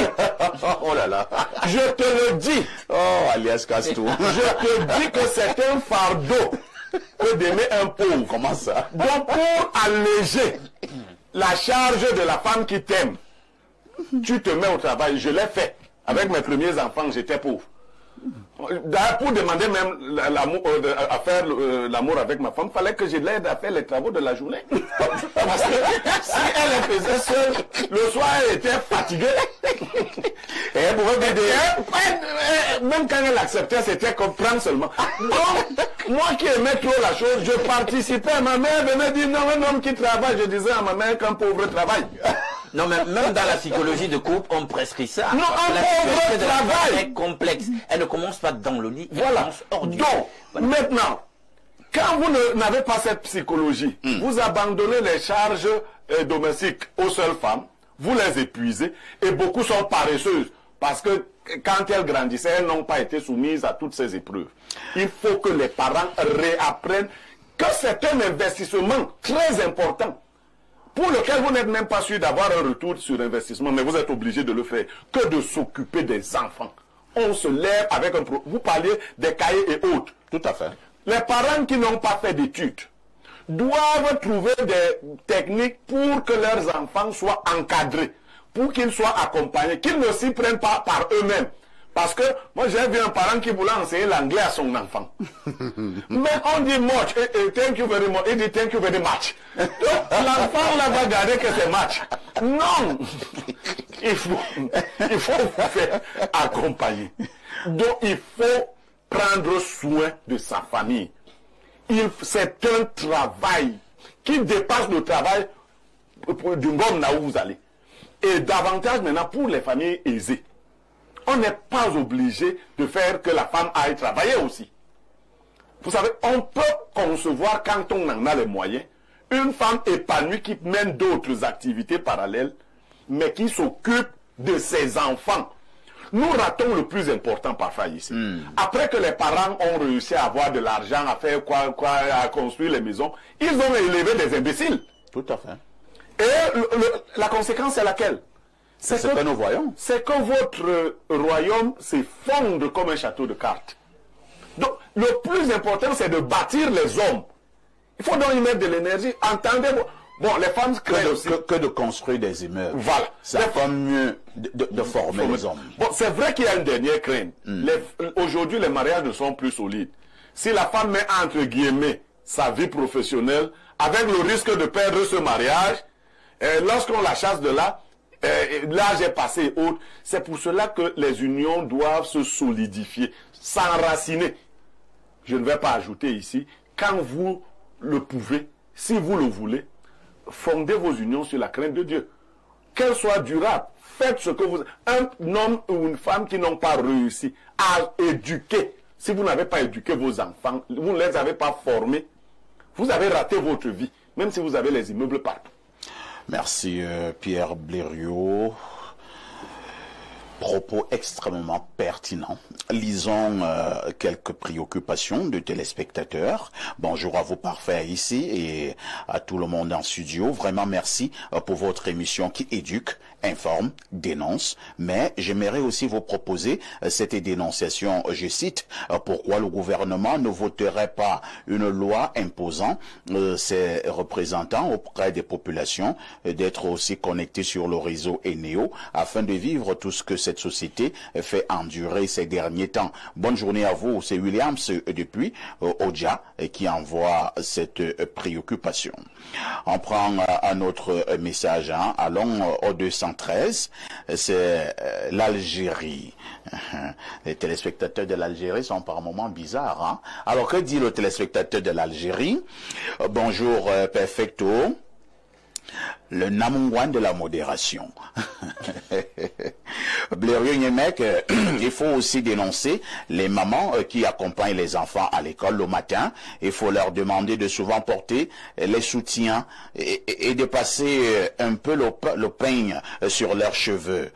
Speaker 1: Oh là là.
Speaker 3: Je te le dis.
Speaker 1: Oh, alias Castou.
Speaker 3: Je te dis que c'est un fardeau que d'aimer un pauvre.
Speaker 1: Comment ça?
Speaker 3: Donc pour alléger la charge de la femme qui t'aime, tu te mets au travail. Je l'ai fait. Avec mes premiers enfants, j'étais pauvre. D'ailleurs, pour demander même à faire l'amour avec ma femme, il fallait que je l'aide à faire les travaux de la journée. Parce que si elle les faisait seule, le soir elle était fatiguée. Et elle pouvait m'aider. Même quand elle acceptait, c'était comme prendre seulement. Donc, moi qui aimais trop la chose, je participais. Ma mère venait dire non, un homme qui travaille, je disais à ma mère qu'un pauvre travaille.
Speaker 2: Non, mais même dans la psychologie de couple, on prescrit ça.
Speaker 3: Non, un pauvre travail
Speaker 2: est complexe. Elle ne commence pas dans le lit, elle commence hors du lit.
Speaker 3: Donc, maintenant, quand vous n'avez pas cette psychologie, vous abandonnez les charges domestiques aux seules femmes, vous les épuisez, et beaucoup sont paresseuses, parce que quand elles grandissaient, elles n'ont pas été soumises à toutes ces épreuves. Il faut que les parents réapprennent que c'est un investissement très important, pour lequel vous n'êtes même pas sûr d'avoir un retour sur investissement, mais vous êtes obligé de le faire, que de s'occuper des enfants. On se lève avec un... Vous parliez des cahiers et autres.
Speaker 1: Tout à fait.
Speaker 3: Les parents qui n'ont pas fait d'études doivent trouver des techniques pour que leurs enfants soient encadrés, pour qu'ils soient accompagnés, qu'ils ne s'y prennent pas par eux-mêmes. Parce que moi j'ai vu un parent qui voulait enseigner l'anglais à son enfant. Mais on dit much, thank you very much, il dit thank you very much. L'enfant là va garder que c'est match. Non, il faut vous faire accompagner. Donc il faut prendre soin de sa famille. C'est un travail qui dépasse le travail du monde là où vous allez. Et davantage maintenant pour les familles aisées. On n'est pas obligé de faire que la femme aille travailler aussi. Vous savez, on peut concevoir, quand on en a les moyens, une femme épanouie qui mène d'autres activités parallèles, mais qui s'occupe de ses enfants. Nous ratons le plus important parfois ici. Après que les parents ont réussi à avoir de l'argent, à faire à construire les maisons, ils ont élevé des imbéciles.
Speaker 1: Tout à fait.
Speaker 3: Et la conséquence est laquelle?
Speaker 1: C'est que nous voyons.
Speaker 3: C'est que votre royaume s'effondre comme un château de cartes. Donc, le plus important, c'est de bâtir les hommes. Il faut donc y mettre de l'énergie. Entendez-vous? Bon, les femmes créent aussi.
Speaker 1: Que de construire des immeubles.
Speaker 3: Voilà.
Speaker 1: Ça fait mieux de former les hommes.
Speaker 3: Bon, c'est vrai qu'il y a une dernière crainte. Aujourd'hui, les mariages ne sont plus solides. Si la femme met entre guillemets sa vie professionnelle, avec le risque de perdre ce mariage, lorsqu'on la chasse de là, l'âge est passé et autres. C'est pour cela que les unions doivent se solidifier, s'enraciner. Je ne vais pas ajouter ici, quand vous le pouvez, si vous le voulez, fondez vos unions sur la crainte de Dieu. Qu'elles soient durables. Faites ce que vous... Un homme ou une femme qui n'ont pas réussi à éduquer, si vous n'avez pas éduqué vos enfants, vous ne les avez pas formés, vous avez raté votre vie, même si vous avez les immeubles partout.
Speaker 1: Merci Pierre Blériot. Propos extrêmement pertinents. Lisons quelques préoccupations de téléspectateurs. Bonjour à vous parfaits ici et à tout le monde en studio. Vraiment merci pour votre émission qui éduque, informe, dénonce. Mais j'aimerais aussi vous proposer cette dénonciation. Je cite, pourquoi le gouvernement ne voterait pas une loi imposant ses représentants auprès des populations d'être aussi connectés sur le réseau Eneo afin de vivre tout ce que cette société fait endurer ces derniers temps. Bonne journée à vous, c'est Williams depuis Oja qui envoie cette préoccupation. On prend un autre message, hein. Allons au 213, c'est l'Algérie. Les téléspectateurs de l'Algérie sont par moments bizarres, hein. Alors que dit le téléspectateur de l'Algérie? Bonjour Perfecto. Le Namungwan de la modération. Blérieux Niemek, il faut aussi dénoncer les mamans qui accompagnent les enfants à l'école le matin. Il faut leur demander de souvent porter les soutiens et de passer un peu le peigne sur leurs cheveux.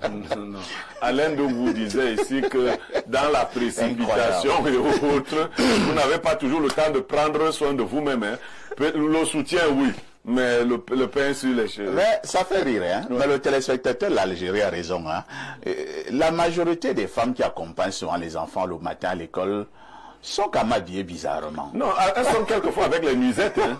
Speaker 3: Non. Alain donc vous disait ici que dans la précipitation et autres, vous n'avez pas toujours le temps de prendre soin de vous-même. Hein. Le soutien, oui, mais le pain sur les cheveux.
Speaker 1: Mais ça fait rire, hein. Ouais. Mais le téléspectateur de l'Algérie a raison, hein. La majorité des femmes qui accompagnent souvent les enfants le matin à l'école sont quand même habillées bizarrement.
Speaker 3: Non, elles sont quelquefois avec les nuisettes. Hein.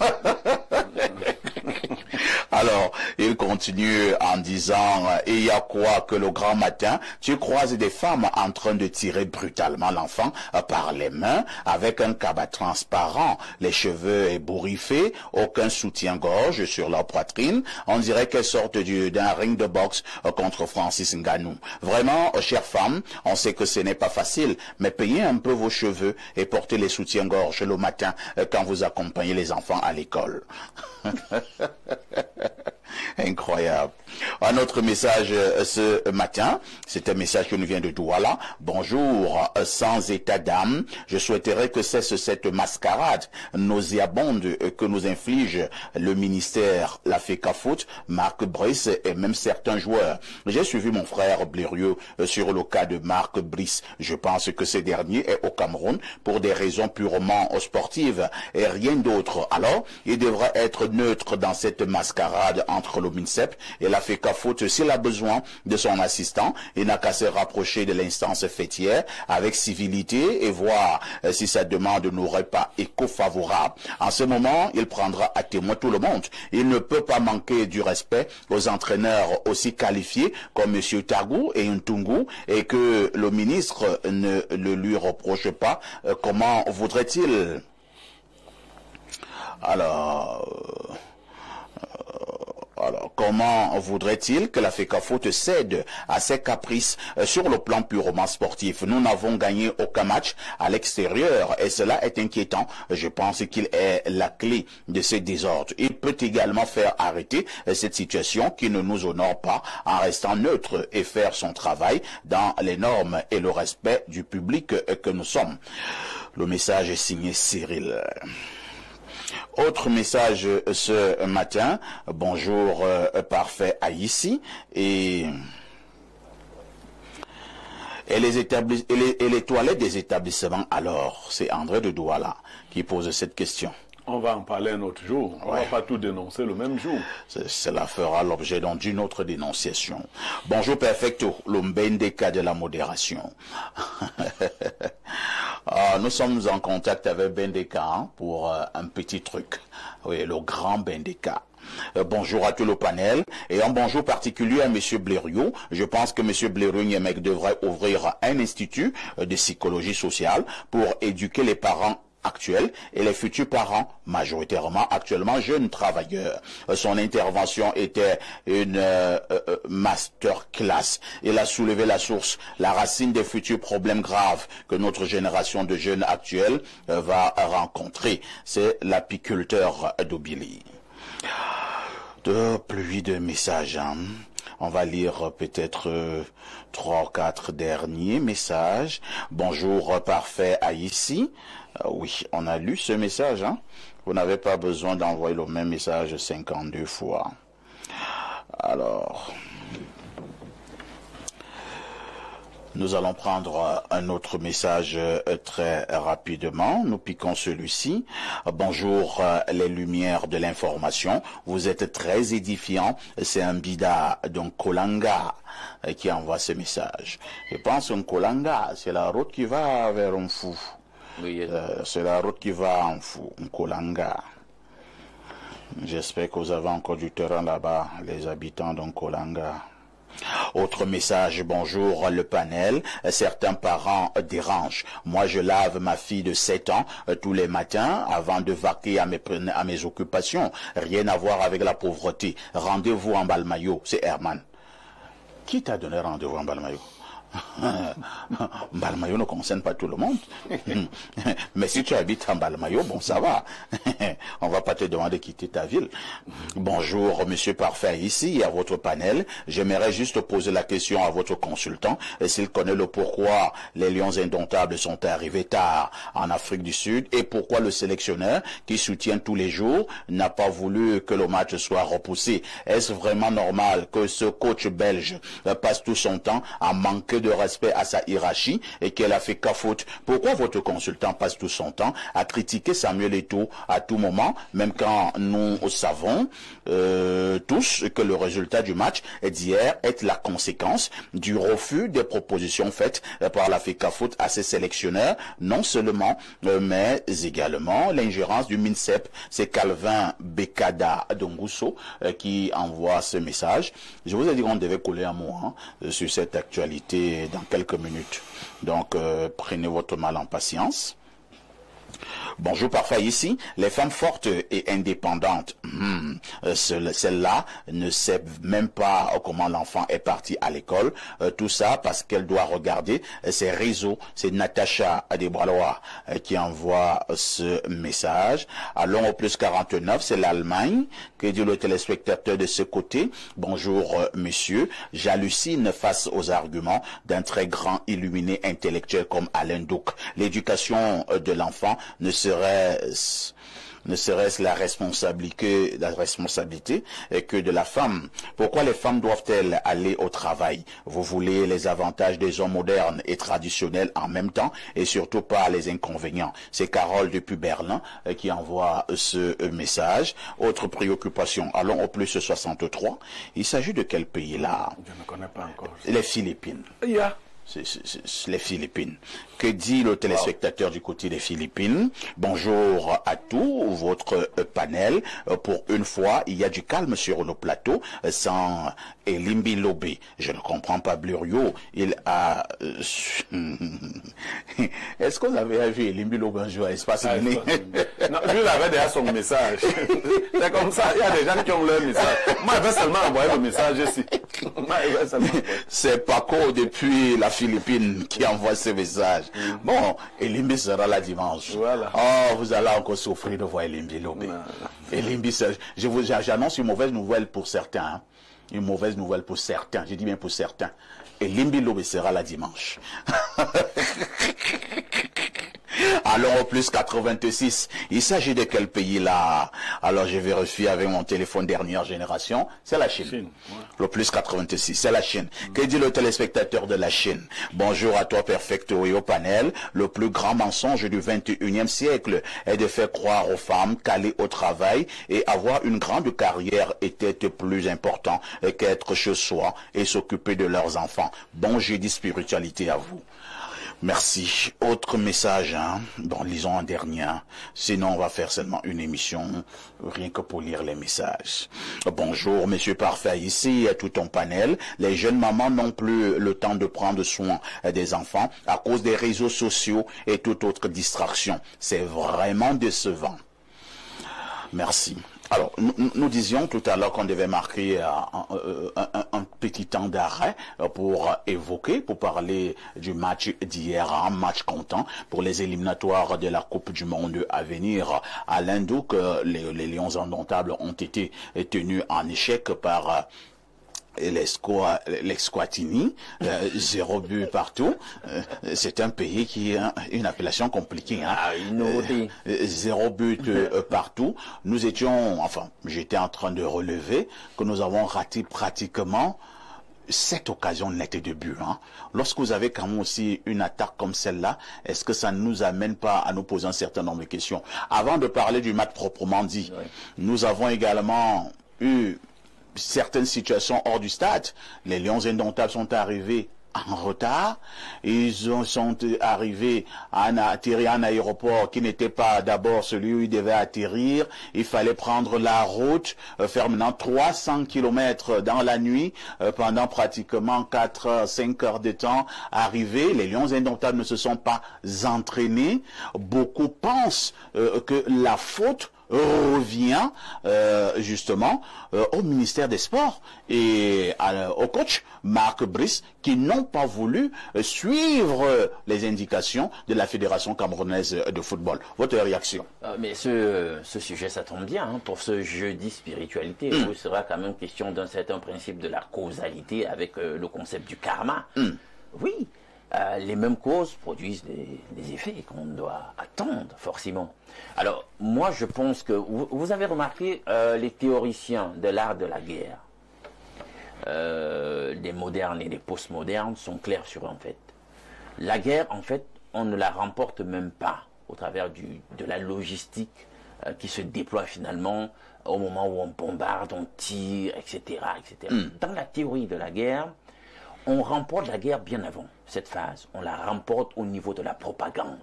Speaker 1: Alors, il continue en disant, il y a quoi que le grand matin, tu croises des femmes en train de tirer brutalement l'enfant par les mains avec un cabas transparent, les cheveux ébouriffés, aucun soutien-gorge sur leur poitrine. On dirait qu'elles sortent d'un ring de boxe contre Francis Ngannou. Vraiment, chères femmes, on sait que ce n'est pas facile, mais payez un peu vos cheveux et portez les soutiens-gorge le matin quand vous accompagnez les enfants à l'école. Incroyable. Un autre message ce matin, c'est un message qui nous vient de Douala. Bonjour, sans état d'âme, je souhaiterais que cesse cette mascarade nauséabonde que nous inflige le ministère, la FECAFOOT, Marc Brice et même certains joueurs. J'ai suivi mon frère Blérieux sur le cas de Marc Brice. Je pense que ce dernier est au Cameroun pour des raisons purement sportives et rien d'autre. Alors, il devrait être neutre dans cette mascarade entre le MINSEP et la FECAFOOT. S'il a besoin de son assistant, il n'a qu'à se rapprocher de l'instance fêtière avec civilité et voir si sa demande n'aurait pas écho favorable. En ce moment, il prendra à témoin tout le monde. Il ne peut pas manquer du respect aux entraîneurs aussi qualifiés comme M. Tagou et Ntungu et que le ministre ne le lui reproche pas. Comment voudrait-il? Alors, comment voudrait-il que la FECAFOOT cède à ses caprices sur le plan purement sportif? Nous n'avons gagné aucun match à l'extérieur et cela est inquiétant. Je pense qu'il est la clé de ce désordre. Il peut également faire arrêter cette situation qui ne nous honore pas en restant neutre et faire son travail dans les normes et le respect du public que nous sommes. Le message est signé Cyril. Autre message ce matin, bonjour parfait Haïti et les toilettes des établissements alors, c'est André de Douala qui pose cette question.
Speaker 3: On va en parler un autre jour. On ne va pas tout dénoncer le même jour.
Speaker 1: Cela fera l'objet d'une autre dénonciation. Bonjour Perfecto, le Mbendeka de la modération. Nous sommes en contact avec Bendeka pour un petit truc. Oui, le grand Bendeka. Bonjour à tout le panel et un bonjour particulier à M. Blérieux. Je pense que M. Blérieux devrait ouvrir un institut de psychologie sociale pour éduquer les parents actuels et les futurs parents, majoritairement actuellement jeunes travailleurs. Son intervention était une masterclass. Il a soulevé la source, la racine des futurs problèmes graves que notre génération de jeunes actuels va rencontrer. C'est l'apiculteur d'Obili. De pluie de messages. Hein. On va lire peut-être 3 ou 4 derniers messages. Bonjour parfait Haïti. Oui, on a lu ce message. Hein. Vous n'avez pas besoin d'envoyer le même message 52 fois. Alors, Nous allons prendre un autre message très rapidement. Nous piquons celui-ci. Bonjour les lumières de l'information. Vous êtes très édifiants. C'est un bida, donc Kolanga, qui envoie ce message. Je pense qu'un Kolanga, c'est la route qui va vers un fou. Oui, c'est la route qui va en fou, un Kolanga. J'espère que vous avez encore du terrain là-bas, les habitants d'Onkolanga. Autre message, bonjour le panel. Certains parents dérangent. Moi, je lave ma fille de 7 ans tous les matins avant de vaquer à mes occupations. Rien à voir avec la pauvreté. Rendez-vous en Balmayo, c'est Herman. Qui t'a donné rendez-vous en Balmayo? Balmayo ne concerne pas tout le monde. Mais si tu habites en Balmayo, bon, ça va. On va pas te demander de quitter ta ville. Bonjour, monsieur Parfait, ici à votre panel. J'aimerais juste poser la question à votre consultant s'il connaît le pourquoi les Lions indomptables sont arrivés tard en Afrique du Sud et pourquoi le sélectionneur qui soutient tous les jours n'a pas voulu que le match soit repoussé. Est-ce vraiment normal que ce coach belge passe tout son temps à manquer de respect à sa hiérarchie et qu'elle a fait qu'à faute? Pourquoi votre consultant passe tout son temps à critiquer Samuel Eto'o à tout moment, même quand nous savons tous que le résultat du match d'hier est la conséquence du refus des propositions faites par la FECAFOOT à ses sélectionneurs, non seulement, mais également l'ingérence du MINSEP. C'est Calvin Bekada Dongusso qui envoie ce message. Je vous ai dit qu'on devait coller un mot sur cette actualité dans quelques minutes. Donc, prenez votre mal en patience. Bonjour, parfait ici. Les femmes fortes et indépendantes, celle-là ne sait même pas comment l'enfant est parti à l'école. Tout ça parce qu'elle doit regarder ses réseaux. C'est Natacha Adebraloa qui envoie ce message. Allons au plus 49, c'est l'Allemagne. Que dit le téléspectateur de ce côté? Bonjour, monsieur. J'hallucine face aux arguments d'un très grand illuminé intellectuel comme Alain Douc. L'éducation de l'enfant ne serait-ce la responsabilité que de la femme? Pourquoi les femmes doivent-elles aller au travail? Vous voulez les avantages des hommes modernes et traditionnels en même temps et surtout pas les inconvénients. C'est Carole depuis Berlin qui envoie ce message. Autre préoccupation, allons au plus 63. Il s'agit de quel pays là?
Speaker 3: Je ne connais pas encore.
Speaker 1: Les Philippines.
Speaker 3: Yeah.
Speaker 1: C'est les Philippines. Que dit le téléspectateur du côté des Philippines? Bonjour à tout votre panel. Pour une fois, il y a du calme sur le plateau sans Elimbi Lobé. Je ne comprends pas Blurio. Il a... Est-ce qu'on avait vu Elimbi Lobé un jour à Espace Mini?
Speaker 3: Non, lui, il avait déjà son message. C'est comme ça. Il y a des gens qui ont leur message. Moi, je vais seulement envoyer le message ici.
Speaker 1: C'est Paco depuis la Philippine qui envoie ce message. Bon, Elimbi sera là dimanche.
Speaker 3: Voilà.
Speaker 1: Oh, vous allez encore souffrir de voir Elimbi Lobé. Elimbi, j'annonce une mauvaise nouvelle pour certains. Hein. Une mauvaise nouvelle pour certains. Je dis bien pour certains. Elimbi Lobé sera là dimanche. Alors au plus 86, il s'agit de quel pays là? Alors je vérifie avec mon téléphone dernière génération, c'est la Chine. Ouais. Le plus 86, c'est la Chine. Que dit le téléspectateur de la Chine? Bonjour à toi Perfecto et au panel. Le plus grand mensonge du 21e siècle est de faire croire aux femmes qu'aller au travail et avoir une grande carrière était plus important qu'être chez soi et s'occuper de leurs enfants. Bon jeudi spiritualité à vous. Merci. Autre message, hein? Bon, lisons un dernier. Sinon, on va faire seulement une émission, rien que pour lire les messages. Bonjour, monsieur Parfait. Ici, tout ton panel. Les jeunes mamans n'ont plus le temps de prendre soin des enfants à cause des réseaux sociaux et toute autre distraction. C'est vraiment décevant. Merci. Alors, nous disions tout à l'heure qu'on devait marquer un petit temps d'arrêt pour parler du match d'hier, un match comptant pour les éliminatoires de la Coupe du Monde à venir. À l'Indouk, les Lions indomptables ont été tenus en échec par l'Esquatini, 0 but partout. C'est un pays qui a une appellation compliquée. Hein. 0 but partout. J'étais en train de relever que nous avons raté pratiquement cette occasion nette de but, hein, lorsque vous avez quand même aussi une attaque comme celle-là, est-ce que ça ne nous amène pas à nous poser un certain nombre de questions? Avant de parler du match proprement dit, nous avons également eu certaines situations hors du stade. Les Lions indomptables sont arrivés en retard. Ils sont arrivés à atterrir à un aéroport qui n'était pas d'abord celui où ils devaient atterrir. Il fallait prendre la route, faire maintenant 300 km dans la nuit, pendant pratiquement 5 heures de temps. Arrivés, les Lions indomptables ne se sont pas entraînés. Beaucoup pensent que la faute revient justement au ministère des Sports et au coach Marc Brice, qui n'ont pas voulu suivre les indications de la Fédération camerounaise de football. Votre réaction?
Speaker 2: Mais ce sujet, ça tombe bien, hein, pour ce jeudi spiritualité, où il sera quand même question d'un certain principe de la causalité avec le concept du karma. Oui, les mêmes causes produisent des effets qu'on doit attendre forcément. Alors, moi, je pense que vous avez remarqué les théoriciens de l'art de la guerre, les modernes et les postmodernes sont clairs sur en fait. La guerre, en fait, on ne la remporte même pas au travers de la logistique qui se déploie finalement au moment où on bombarde, on tire, etc., etc. Dans la théorie de la guerre, on remporte la guerre bien avant cette phase. On la remporte au niveau de la propagande.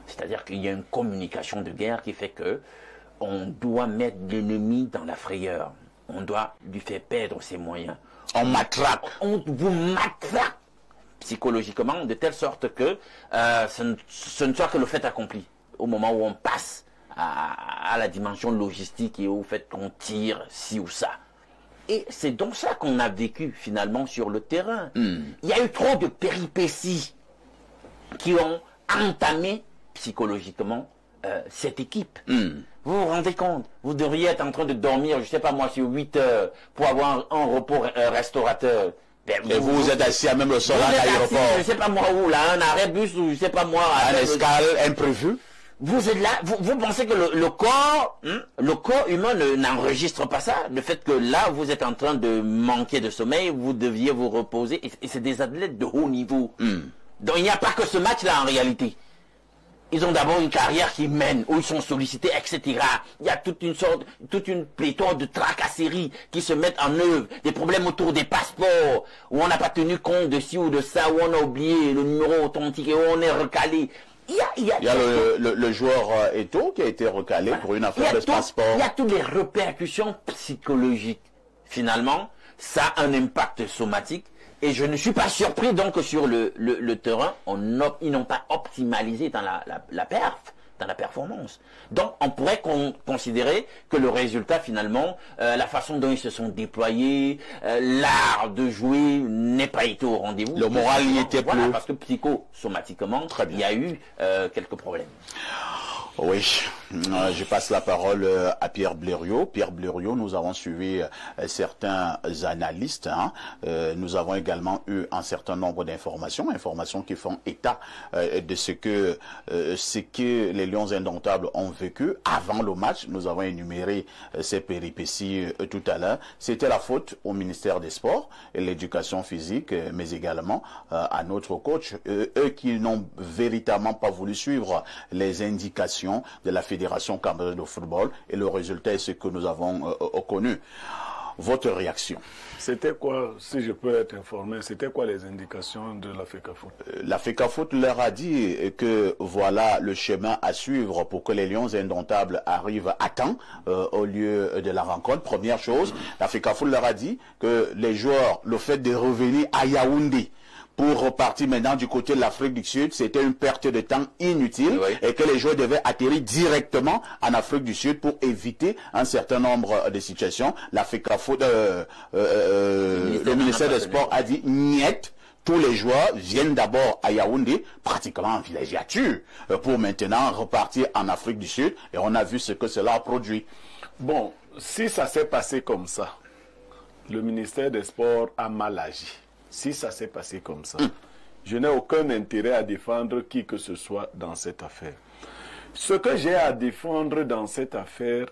Speaker 2: C'est-à-dire qu'il y a une communication de guerre qui fait que on doit mettre l'ennemi dans la frayeur. On doit lui faire perdre ses moyens.
Speaker 1: On matraque.
Speaker 2: On vous matraque psychologiquement de telle sorte que ce ne soit que le fait accompli. Au moment où on passe à la dimension logistique et au fait qu'on tire ci ou ça. Et c'est donc ça qu'on a vécu finalement sur le terrain. Il y a eu trop de péripéties qui ont entamé psychologiquement cette équipe. Vous vous rendez compte? Vous devriez être en train de dormir, je ne sais pas moi, sur 8 heures pour avoir un repos restaurateur.
Speaker 1: Et vous êtes assis à même le sol à l'aéroport.
Speaker 2: Je ne sais pas moi où, là, un arrêt bus ou je ne sais pas moi.
Speaker 1: Un escale imprévu.
Speaker 2: Vous êtes là, vous pensez que le corps humain n'enregistre pas ça? Le fait que là, vous êtes en train de manquer de sommeil, vous deviez vous reposer. Et c'est des athlètes de haut niveau. Donc il n'y a pas que ce match-là en réalité. Ils ont d'abord une carrière qui mène, où ils sont sollicités, etc. Il y a toute une pléthore de tracasseries qui se mettent en œuvre, des problèmes autour des passeports, où on n'a pas tenu compte de ci ou de ça, où on a oublié le numéro authentique et où on est recalé. Il y a
Speaker 1: le joueur Eto'o qui a été recalé pour une affaire de passeport.
Speaker 2: Il y a toutes les répercussions psychologiques. Finalement, ça a un impact somatique. Et je ne suis pas surpris donc que sur le terrain, ils n'ont pas optimalisé dans la performance. Donc on pourrait considérer que le résultat finalement, la façon dont ils se sont déployés, l'art de jouer n'est pas été au rendez-vous.
Speaker 1: Le moral n'y était plus.
Speaker 2: Parce que psychosomatiquement, il y a eu quelques problèmes.
Speaker 1: Oui, je passe la parole à Pierre Blériot. Pierre Blériot, nous avons suivi certains analystes. Nous avons également eu un certain nombre d'informations qui font état de ce que les Lions indomptables ont vécu avant le match. Nous avons énuméré ces péripéties tout à l'heure. C'était la faute au ministère des Sports et l'éducation physique, mais également à notre coach, eux qui n'ont véritablement pas voulu suivre les indications de la Fédération camerounaise de football, et le résultat est ce que nous avons connu. Votre réaction?
Speaker 3: C'était quoi, si je peux être informé, c'était quoi les indications de la FECAFOOT?
Speaker 1: La FECAFOOT leur a dit que voilà le chemin à suivre pour que les Lions indomptables arrivent à temps au lieu de la rencontre. Première chose, la FECAFOOT leur a dit que les joueurs, le fait de revenir à Yaoundé pour repartir maintenant du côté de l'Afrique du Sud, c'était une perte de temps inutile, et que les joueurs devaient atterrir directement en Afrique du Sud pour éviter un certain nombre de situations. La FECAFOOT, le ministère des Sports a dit niet. Tous les joueurs viennent d'abord à Yaoundé, pratiquement en villégiature, pour maintenant repartir en Afrique du Sud, et on a vu ce que cela a produit.
Speaker 3: Bon, si ça s'est passé comme ça, le ministère des Sports a mal agi. Si ça s'est passé comme ça, je n'ai aucun intérêt à défendre qui que ce soit dans cette affaire. Ce que j'ai à défendre dans cette affaire,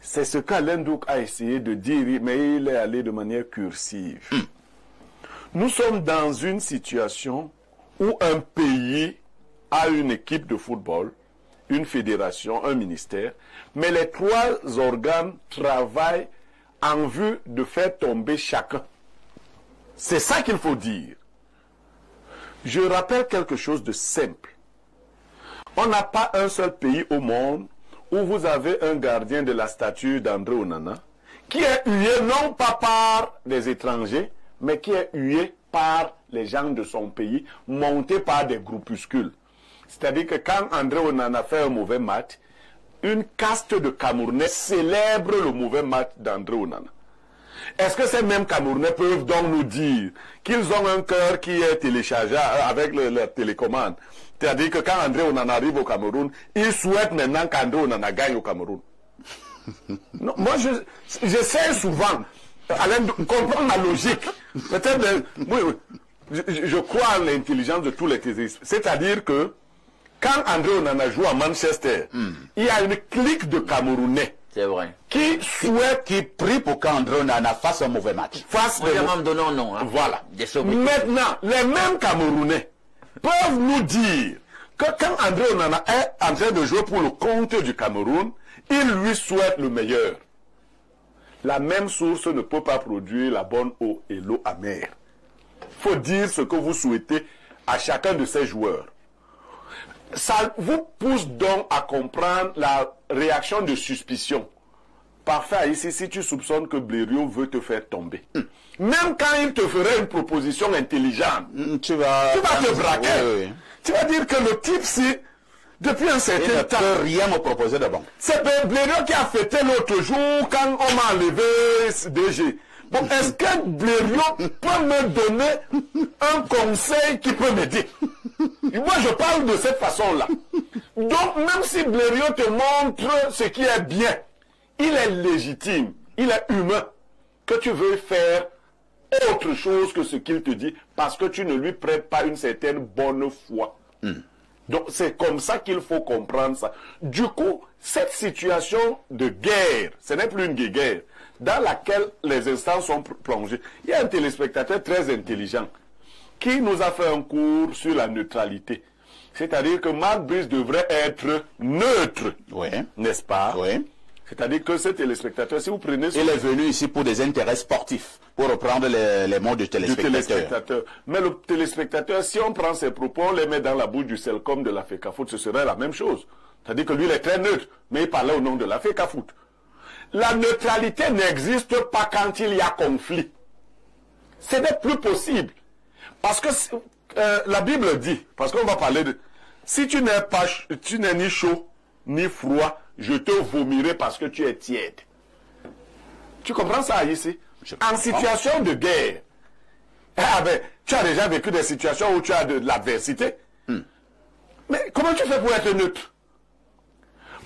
Speaker 3: C'est ce qu'Alain Douk a essayé de dire, mais il est allé de manière cursive. Nous sommes dans une situation où un pays a une équipe de football, une fédération, un ministère, mais les trois organes travaillent en vue de faire tomber chacun. C'est ça qu'il faut dire. Je rappelle quelque chose de simple. On n'a pas un seul pays au monde où vous avez un gardien de la statue d'André Onana qui est hué non pas par des étrangers, mais qui est hué par les gens de son pays, monté par des groupuscules. C'est-à-dire que quand André Onana fait un mauvais match, une caste de Camerounais célèbre le mauvais match d'André Onana. Est-ce que ces mêmes Camerounais peuvent donc nous dire qu'ils ont un cœur qui est téléchargeable avec la télécommande? C'est-à-dire que quand André Onana arrive au Cameroun, ils souhaitent maintenant qu'André Onana gagne au Cameroun. Non, moi, j'essaie souvent, Alain, de comprendre la logique. Peut-être, je crois en l'intelligence de tous les théistes. C'est-à-dire que quand André Onana joue à Manchester, il y a une clique de Camerounais.
Speaker 2: C'est vrai.
Speaker 3: Qui souhaite,
Speaker 1: qui prie pour qu'André Onana fasse un mauvais match.
Speaker 2: Non, hein.
Speaker 3: Voilà. Maintenant, les mêmes Camerounais peuvent nous dire que quand André Onana est en train de jouer pour le compte du Cameroun, il lui souhaite le meilleur. La même source ne peut pas produire la bonne eau et l'eau amère. Il faut dire ce que vous souhaitez à chacun de ces joueurs. Ça vous pousse donc à comprendre la réaction de suspicion. Parfait, ici, si tu soupçonnes que Blériot veut te faire tomber, même quand il te ferait une proposition intelligente, tu vas te braquer. Oui. Tu vas dire que le type, si, depuis un certain temps,
Speaker 1: il ne peut rien me proposer de bon.
Speaker 3: C'est Blériot qui a fêté l'autre jour quand on m'a enlevé DG. Bon, est-ce que Blériot peut me donner un conseil qui peut m'aider? Moi, je parle de cette façon-là. Donc, même si Blériot te montre ce qui est bien, il est légitime, il est humain, que tu veux faire autre chose que ce qu'il te dit, parce que tu ne lui prêtes pas une certaine bonne foi. Donc, c'est comme ça qu'il faut comprendre ça. Du coup, cette situation de guerre, ce n'est plus une guerre, dans laquelle les instances sont plongées. Il y a un téléspectateur très intelligent qui nous a fait un cours sur la neutralité. C'est-à-dire que Marc Brice devrait être neutre, n'est-ce pas?
Speaker 1: Oui.
Speaker 3: C'est-à-dire que ce téléspectateur, si vous prenez...
Speaker 1: Il est venu ici pour des intérêts sportifs, pour reprendre les mots du téléspectateur.
Speaker 3: Mais le téléspectateur, si on prend ses propos, on les met dans la bouche du Selcom de la FECAFOOT, ce serait la même chose. C'est-à-dire que lui, il est très neutre, mais il parlait au nom de la FECAFOOT. La neutralité n'existe pas quand il y a conflit. Ce n'est plus possible. Parce que la Bible dit, parce qu'on va parler de... Si tu n'es ni chaud, ni froid, je te vomirai parce que tu es tiède. Tu comprends ça ici? En situation de guerre, tu as déjà vécu des situations où tu as de l'adversité. Mais comment tu fais pour être neutre?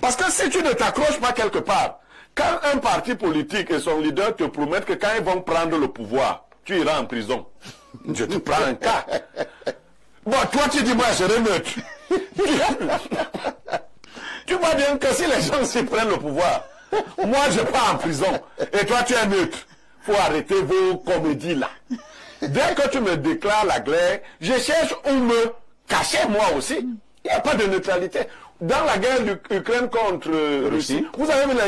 Speaker 3: Parce que si tu ne t'accroches pas quelque part, quand un parti politique et son leader te promettent que quand ils vont prendre le pouvoir, tu iras en prison. Je te prends un cas. Bon, toi tu dis moi je serai neutre. Tu vois bien que si les gens s'y prennent le pouvoir, moi je pars en prison et toi tu es neutre. Faut arrêter vos comédies là. Dès que tu me déclares la guerre, je cherche où me cacher moi aussi. Il n'y a pas de neutralité. Dans la guerre d'Ukraine contre Russie, vous avez vu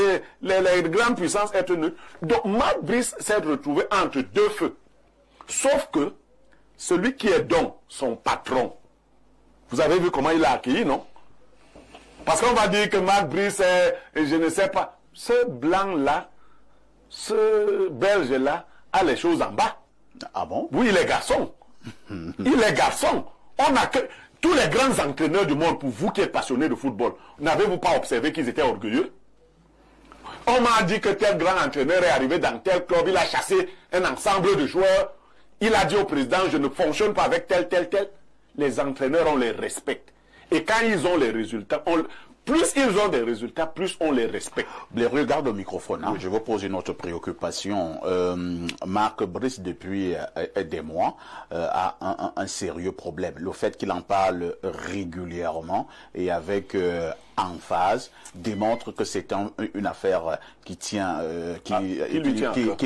Speaker 3: les grandes puissances être neutres. Donc Marc Brice s'est retrouvé entre deux feux. Sauf que celui qui est donc son patron, vous avez vu comment il a accueilli, non? Parce qu'on va dire que Marc Brice est, je ne sais pas, ce blanc-là, ce belge-là, a les choses en bas.
Speaker 1: Ah bon?
Speaker 3: Oui, il est garçon. Il est garçon. On a que... Tous les grands entraîneurs du monde, pour vous qui êtes passionnés de football, n'avez-vous pas observé qu'ils étaient orgueilleux? On m'a dit que tel grand entraîneur est arrivé dans tel club, il a chassé un ensemble de joueurs. Il a dit au président, je ne fonctionne pas avec tel. Les entraîneurs, on les respecte. Et quand ils ont les résultats, plus ils ont des résultats, plus on les respecte.
Speaker 1: Regarde le microphone, hein. Oui. Je vous pose une autre préoccupation. Marc Brice, depuis des mois, a un sérieux problème. Le fait qu'il en parle régulièrement et avec en phase démontre que c'est une affaire qui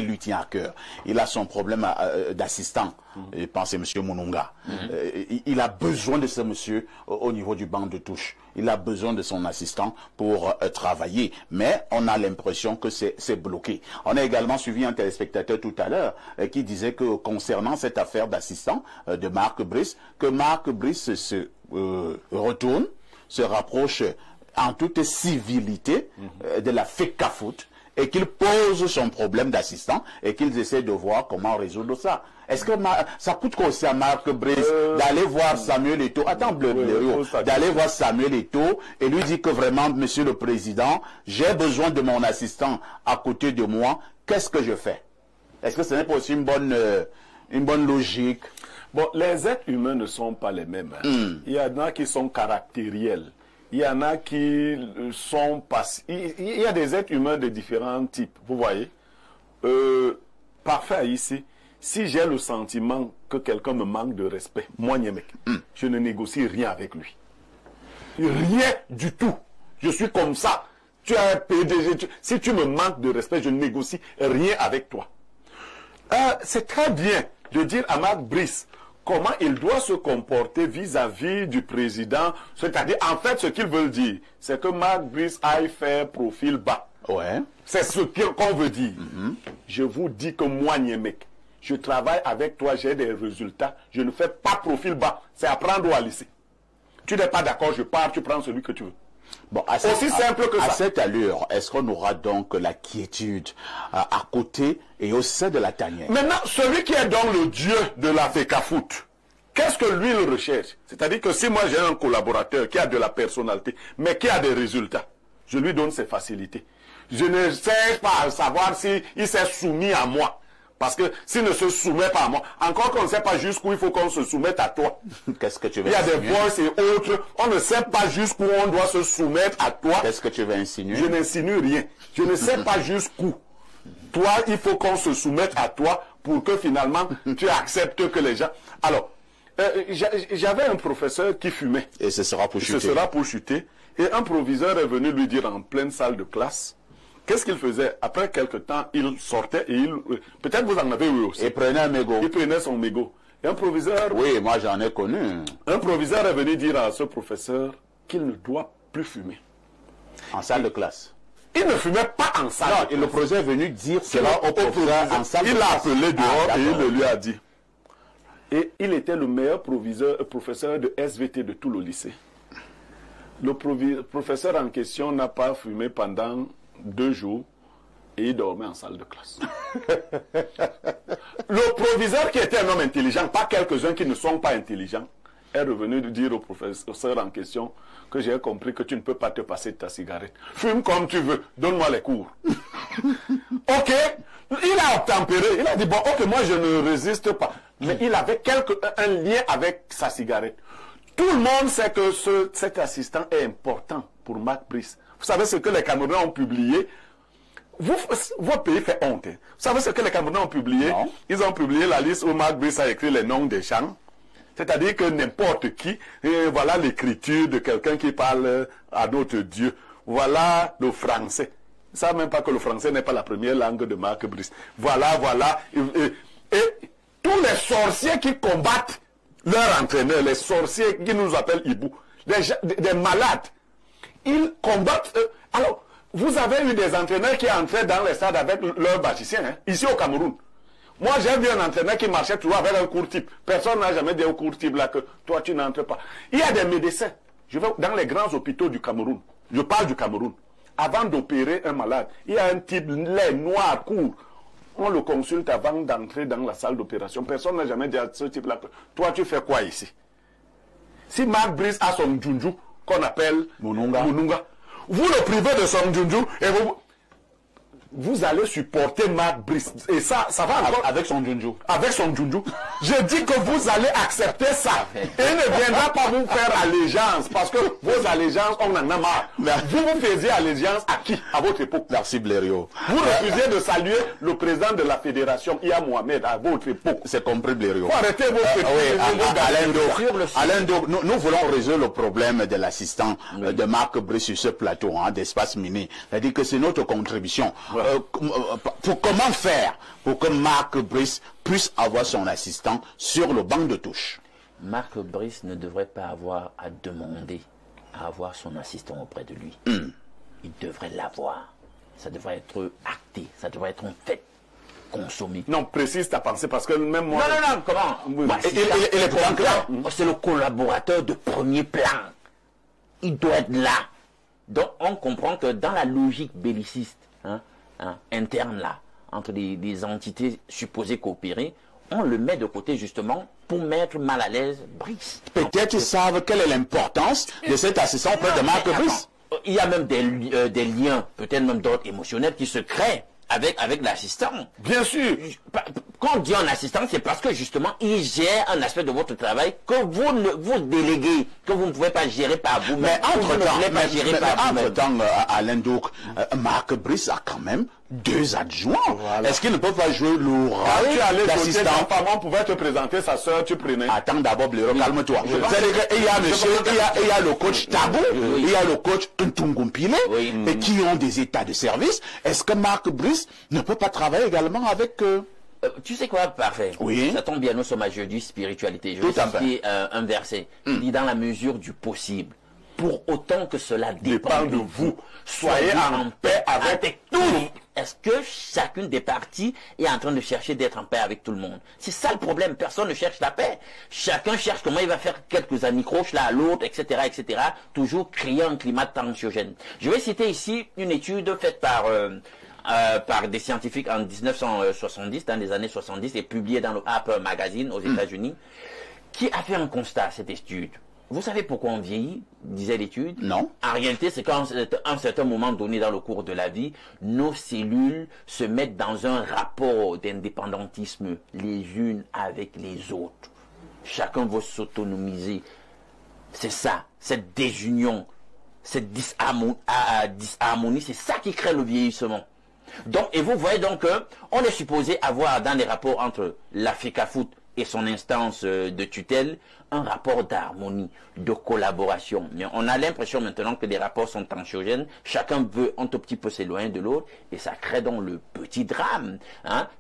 Speaker 1: lui tient à cœur. Il a son problème d'assistant. Je pense que c'est M. Mununga. Il a besoin de ce monsieur au niveau du banc de touche. Il a besoin de son assistant pour travailler. Mais on a l'impression que c'est bloqué. On a également suivi un téléspectateur tout à l'heure qui disait que concernant cette affaire d'assistant de Marc Brice, que Marc Brice se retourne, se rapproche en toute civilité de la FECAFOOT et qu'il pose son problème d'assistant et qu'ils essaient de voir comment résoudre ça. Est-ce que ça coûte quoi aussi à Marc Brice d'aller voir Samuel Eto'o, d'aller voir Samuel Eto'o et lui dire que vraiment, Monsieur le Président, j'ai besoin de mon assistant à côté de moi, qu'est-ce que je fais? Est-ce que ce n'est pas aussi une bonne logique?
Speaker 3: Bon, les êtres humains ne sont pas les mêmes. Il y en a qui sont caractériels. Il y en a qui sont passifs. Il y a des êtres humains de différents types. Vous voyez, parfait ici. Si j'ai le sentiment que quelqu'un me manque de respect, moi, Niemek, je ne négocie rien avec lui. Rien du tout. Je suis comme ça. Tu as un PDG. Si tu me manques de respect, je ne négocie rien avec toi. C'est très bien de dire à Marc Brice comment il doit se comporter vis-à-vis du président. C'est-à-dire, en fait, ce qu'ils veulent dire, c'est que Marc Brice aille faire profil bas.
Speaker 1: Ouais.
Speaker 3: C'est ce qu'on veut dire. Je vous dis que moi, Niemek, je travaille avec toi, j'ai des résultats. Je ne fais pas profil bas. C'est à prendre ou à laisser. Tu n'es pas d'accord, je pars, tu prends celui que tu veux.
Speaker 1: Bon,
Speaker 3: aussi simple que ça.
Speaker 1: À cette allure, est-ce qu'on aura donc la quiétude à côté et au sein de la tanière?
Speaker 3: Maintenant, celui qui est donc le dieu de la FECAFOOT, qu'est-ce que lui il recherche? C'est-à-dire que si moi j'ai un collaborateur qui a de la personnalité, mais qui a des résultats, je lui donne ses facilités. Je ne sais pas savoir s'il s'est soumis à moi. Parce que s'il ne se soumet pas à moi, encore qu'on ne sait pas jusqu'où il faut qu'on se soumette à toi.
Speaker 1: Qu'est-ce que tu veux
Speaker 3: insinuer? Il y a des voices et autres. On ne sait pas jusqu'où on doit se soumettre à toi.
Speaker 1: Qu'est-ce que tu veux insinuer?
Speaker 3: Je n'insinue rien. Je ne sais pas jusqu'où. Toi, il faut qu'on se soumette à toi pour que finalement tu acceptes que les gens... Alors, j'avais un professeur qui fumait.
Speaker 1: Et ce sera pour chuter.
Speaker 3: Ce sera pour chuter. Et un proviseur est venu lui dire en pleine salle de classe... Qu'est-ce qu'il faisait? Après quelque temps, il sortait et peut-être vous en avez eu aussi.
Speaker 1: Il prenait un mégot.
Speaker 3: Il prenait son mégot. Et un proviseur...
Speaker 1: Oui, moi j'en ai connu.
Speaker 3: Un proviseur est venu dire à ce professeur qu'il ne doit plus fumer.
Speaker 1: En salle de classe.
Speaker 3: Il ne fumait pas en salle.
Speaker 1: Non, et le proviseur est venu dire cela au professeur en salle de classe.
Speaker 3: Il l'a appelé dehors et il le lui a dit. Et il était le meilleur professeur de SVT de tout le lycée. Le professeur en question n'a pas fumé pendant 2 jours et il dormait en salle de classe. Le proviseur qui était un homme intelligent, pas quelques-uns qui ne sont pas intelligents, est revenu de dire au professeur en question que j'ai compris que tu ne peux pas te passer de ta cigarette. Fume comme tu veux, donne-moi les cours. Ok, il a obtempéré, il a dit bon ok, moi je ne résiste pas. Mais il avait un lien avec sa cigarette. Tout le monde sait que cet assistant est important pour Marc Brice. Vous savez ce que les Camerounais ont publié? Votre pays fait honte. Vous savez ce que les Camerounais ont publié?
Speaker 1: Non.
Speaker 3: Ils ont publié la liste où Marc Brice a écrit les noms des gens. C'est-à-dire que n'importe qui, voilà l'écriture de quelqu'un qui parle à d'autres dieux. Voilà le français. Ils ne savent même pas que le français n'est pas la première langue de Marc Brice. Voilà. Et tous les sorciers qui combattent leur entraîneur, les sorciers qui nous appellent Hibou, des malades, ils combattent. Alors, vous avez eu des entraîneurs qui entraient dans les stades avec leurs magiciens, ici au Cameroun. Moi, j'ai vu un entraîneur qui marchait toujours avec un court type. Personne n'a jamais dit au court type là que toi, tu n'entres pas. Il y a des médecins. Je vais dans les grands hôpitaux du Cameroun. Je parle du Cameroun. Avant d'opérer un malade, il y a un type, lait noir, court. On le consulte avant d'entrer dans la salle d'opération. Personne n'a jamais dit à ce type-là que toi, tu fais quoi ici? Si Marc Brice a son djunju, qu'on appelle
Speaker 1: Mununga,
Speaker 3: vous le privez de son djunju et vous... vous allez supporter Marc Brice. Et ça va encore.
Speaker 1: Avec son Djoundjou.
Speaker 3: Avec son Djoundjou. Je dis que vous allez accepter ça. Et il ne viendra pas vous faire allégeance. Parce que vos allégeances, on en a marre. Vous faisiez allégeance à qui? À votre époque.
Speaker 1: Merci Blériot.
Speaker 3: Vous refusiez de saluer le président de la fédération, Iya Mohamed, à votre époque.
Speaker 1: C'est compris Blériot.
Speaker 3: Faut arrêter vos
Speaker 1: Alain Donc, nous voulons résoudre le problème de l'assistant de Marc Brice sur ce plateau d'Espace Mini. C'est-à-dire que c'est notre contribution. Comment faire pour que Marc Brice puisse avoir son assistant sur le banc de touche?
Speaker 2: Marc Brice ne devrait pas avoir à demander à avoir son assistant auprès de lui. Il devrait l'avoir. Ça devrait être acté, ça devrait être un fait consommé.
Speaker 3: Non, précise ta pensée parce que même moi...
Speaker 2: Non, comment c'est le collaborateur de premier plan. Il doit être là. Donc on comprend que dans la logique belliciste interne là, entre des entités supposées coopérer, on le met de côté justement pour mettre mal à l'aise Brice.
Speaker 1: Peut-être ils savent quelle est l'importance de cet assistant auprès de Marc Brice.
Speaker 2: Il y a même des liens, peut-être même d'ordre émotionnel, qui se créent avec l'assistant.
Speaker 3: Bien sûr.
Speaker 2: Quand on dit un assistant, c'est parce que justement, il gère un aspect de votre travail que vous déléguez, que vous ne pouvez pas gérer par vous-même.
Speaker 1: Mais entre-temps, Alain Douk, Marc Brice a quand même 2 adjoints. Voilà. Est-ce qu'il ne peut pas jouer le rôle d'assistant?
Speaker 3: On pouvait te présenter sa soeur, tu prenais.
Speaker 1: Attends d'abord, Blériot, calme-toi. Il y a monsieur, il y a le coach Tabou, il y a le coach Ntungumpile, et qui ont des états de service. Est-ce que Marc Brice ne peut pas travailler également avec...
Speaker 2: tu sais quoi, parfait.
Speaker 1: Oui.
Speaker 2: Ça tombe bien, nous sommes à jeudi spiritualité. Je vais citer un verset. Il dit dans la mesure du possible, pour autant que cela dépend de vous, soyez en paix avec tous. Est-ce que chacune des parties est en train de chercher d'être en paix avec tout le monde? C'est ça le problème. Personne ne cherche la paix. Chacun cherche comment il va faire quelques anicroches là à l'autre, etc., etc. Toujours créer un climat tensiogène. Je vais citer ici une étude faite par des scientifiques en 1970, dans les années 70, et publiée dans le Harper Magazine aux États-Unis, qui a fait un constat, cette étude. Vous savez pourquoi on vieillit, disait l'étude?
Speaker 1: Non.
Speaker 2: En réalité, c'est qu'à un certain moment donné dans le cours de la vie, nos cellules se mettent dans un rapport d'indépendantisme les unes avec les autres. Chacun veut s'autonomiser. C'est ça, cette désunion, cette disharmonie, c'est ça qui crée le vieillissement. Donc, et vous voyez donc qu'on est supposé avoir dans les rapports entre la FECAFOOT et son instance de tutelle un rapport d'harmonie, de collaboration. Mais on a l'impression maintenant que les rapports sont anxiogènes, chacun veut un tout petit peu s'éloigner de l'autre, et ça crée donc le petit drame,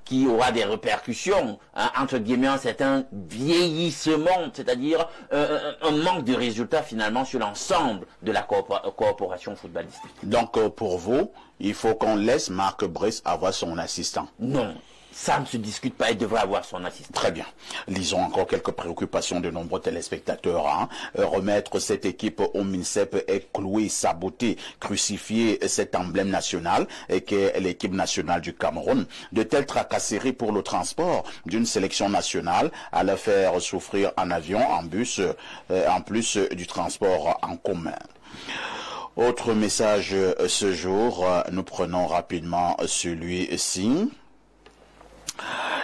Speaker 2: qui aura des répercussions, entre guillemets, un certain vieillissement, c'est-à-dire un manque de résultats finalement sur l'ensemble de la coopération footballistique.
Speaker 1: Donc pour vous, il faut qu'on laisse Marc Brice avoir son assistant?
Speaker 2: Non. Ça ne se discute pas, il devrait avoir son assistant.
Speaker 1: Très bien. Lisons encore quelques préoccupations de nombreux téléspectateurs. Remettre cette équipe au MINSEP est clouer, saboter, crucifier cet emblème national qu'est l'équipe nationale du Cameroun. De telles tracasseries pour le transport d'une sélection nationale à la faire souffrir en avion, en bus, en plus du transport en commun. Autre message ce jour, nous prenons rapidement celui-ci.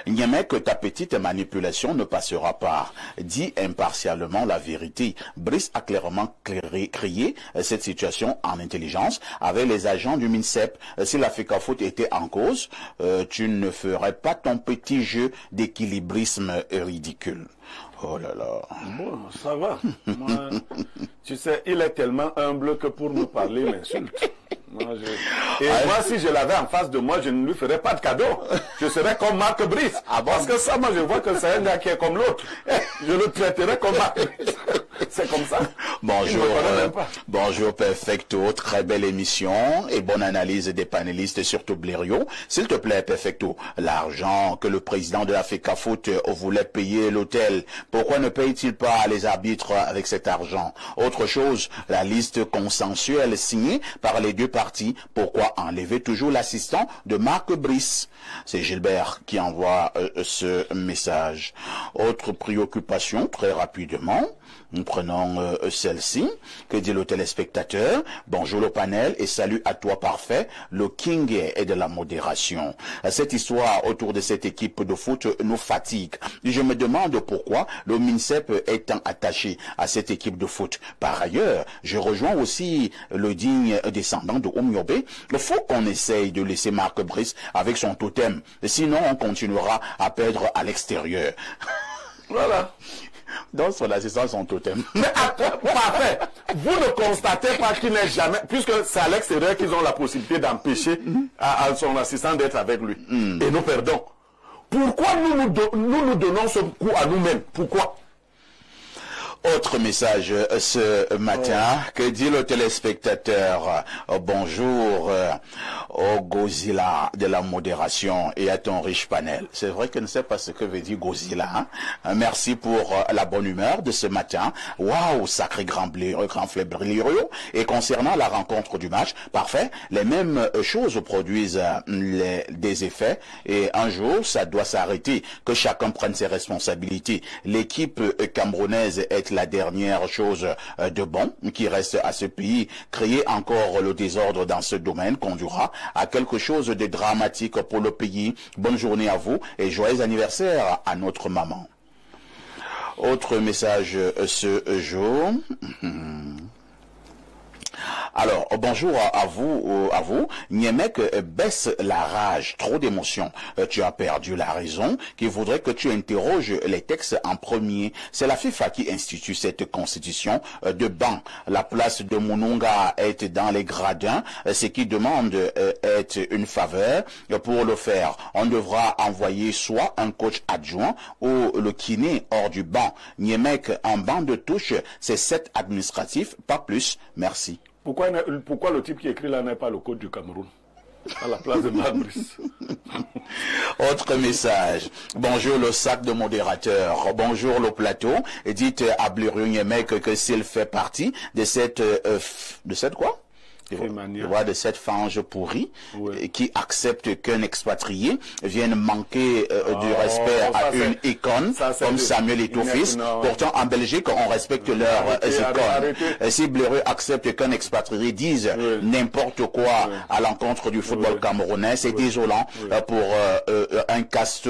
Speaker 1: Niamey, que ta petite manipulation ne passera pas. Dit impartialement la vérité. Brice a clairement créé cette situation en intelligence avec les agents du MINSEP. Si la FECAFOOT était en cause, tu ne ferais pas ton petit jeu d'équilibrisme ridicule. Oh là là.
Speaker 3: Bon, ça va. Moi, tu sais, il est tellement humble que pour nous parler, il m'insulte. Moi, si je l'avais en face de moi, je ne lui ferais pas de cadeau. Je serais comme Marc Brice. Parce que ça, moi, je vois que c'est un gars qui est comme l'autre. Je le traiterais comme Marc Brice. C'est comme ça.
Speaker 1: Bonjour Perfecto, très belle émission et bonne analyse des panélistes, surtout Blériot. S'il te plaît Perfecto, l'argent que le président de la FECAFOOT voulait payer l'hôtel, pourquoi ne paye-t-il pas les arbitres avec cet argent? Autre chose, la liste consensuelle signée par les deux parties, pourquoi enlever toujours l'assistant de Marc Brice? C'est Gilbert qui envoie ce message. Autre préoccupation, très rapidement, nous prenons prenons celle-ci. Que dit le téléspectateur? Bonjour le panel et salut à toi parfait, le king est de la modération. Cette histoire autour de cette équipe de foot nous fatigue. Je me demande pourquoi le MINSEP est tant attaché à cette équipe de foot. Par ailleurs, je rejoins aussi le digne descendant de Omyobe. Il faut qu'on essaye de laisser Marc Brice avec son totem. Sinon, on continuera à perdre à l'extérieur.
Speaker 3: Voilà.
Speaker 1: Donc, son assistant, son totem.
Speaker 3: Mais parfait. Vous ne constatez pas qu'il n'est jamais, puisque c'est à l'extérieur qu'ils ont la possibilité d'empêcher à son assistant d'être avec lui. Et nous perdons. Pourquoi nous donnons ce coup à nous-mêmes? Pourquoi?
Speaker 1: Autre message ce matin, que dit le téléspectateur? Bonjour au Godzilla de la modération et à ton riche panel. C'est vrai que je ne sais pas ce que veut dire Godzilla. Hein? Merci pour la bonne humeur de ce matin. Waouh, sacré grand Blériot. Et concernant la rencontre du match, parfait, les mêmes choses produisent des effets et un jour, ça doit s'arrêter, que chacun prenne ses responsabilités. L'équipe camerounaise est la dernière chose de bon qui reste à ce pays. Créer encore le désordre dans ce domaine conduira à quelque chose de dramatique pour le pays. Bonne journée à vous et joyeux anniversaire à notre maman. Autre message ce jour. Alors, bonjour à vous. Niemek baisse la rage, trop d'émotions. Tu as perdu la raison, qui voudrait que tu interroges les textes en premier. C'est la FIFA qui institue cette constitution de banc. La place de Mununga est dans les gradins. Ce qui demande est une faveur. Pour le faire, on devra envoyer soit un coach adjoint ou le kiné hors du banc. Niemek, en banc de touche, c'est 7 administratifs, pas plus. Merci.
Speaker 3: Pourquoi le type qui écrit là n'est pas le coach du Cameroun à la place de Fabrice?
Speaker 1: Autre message. Bonjour le sac de modérateur. Bonjour le plateau. Dites à Blériot Niemek que s'il fait partie de cette quoi? De cette fange pourrie qui accepte qu'un expatrié vienne manquer du respect à une icône comme Samuel Eto'o-Fils. Pourtant, en Belgique, on respecte leurs icônes. Si Blériot accepte qu'un expatrié dise n'importe quoi à l'encontre du football camerounais, c'est désolant pour un caste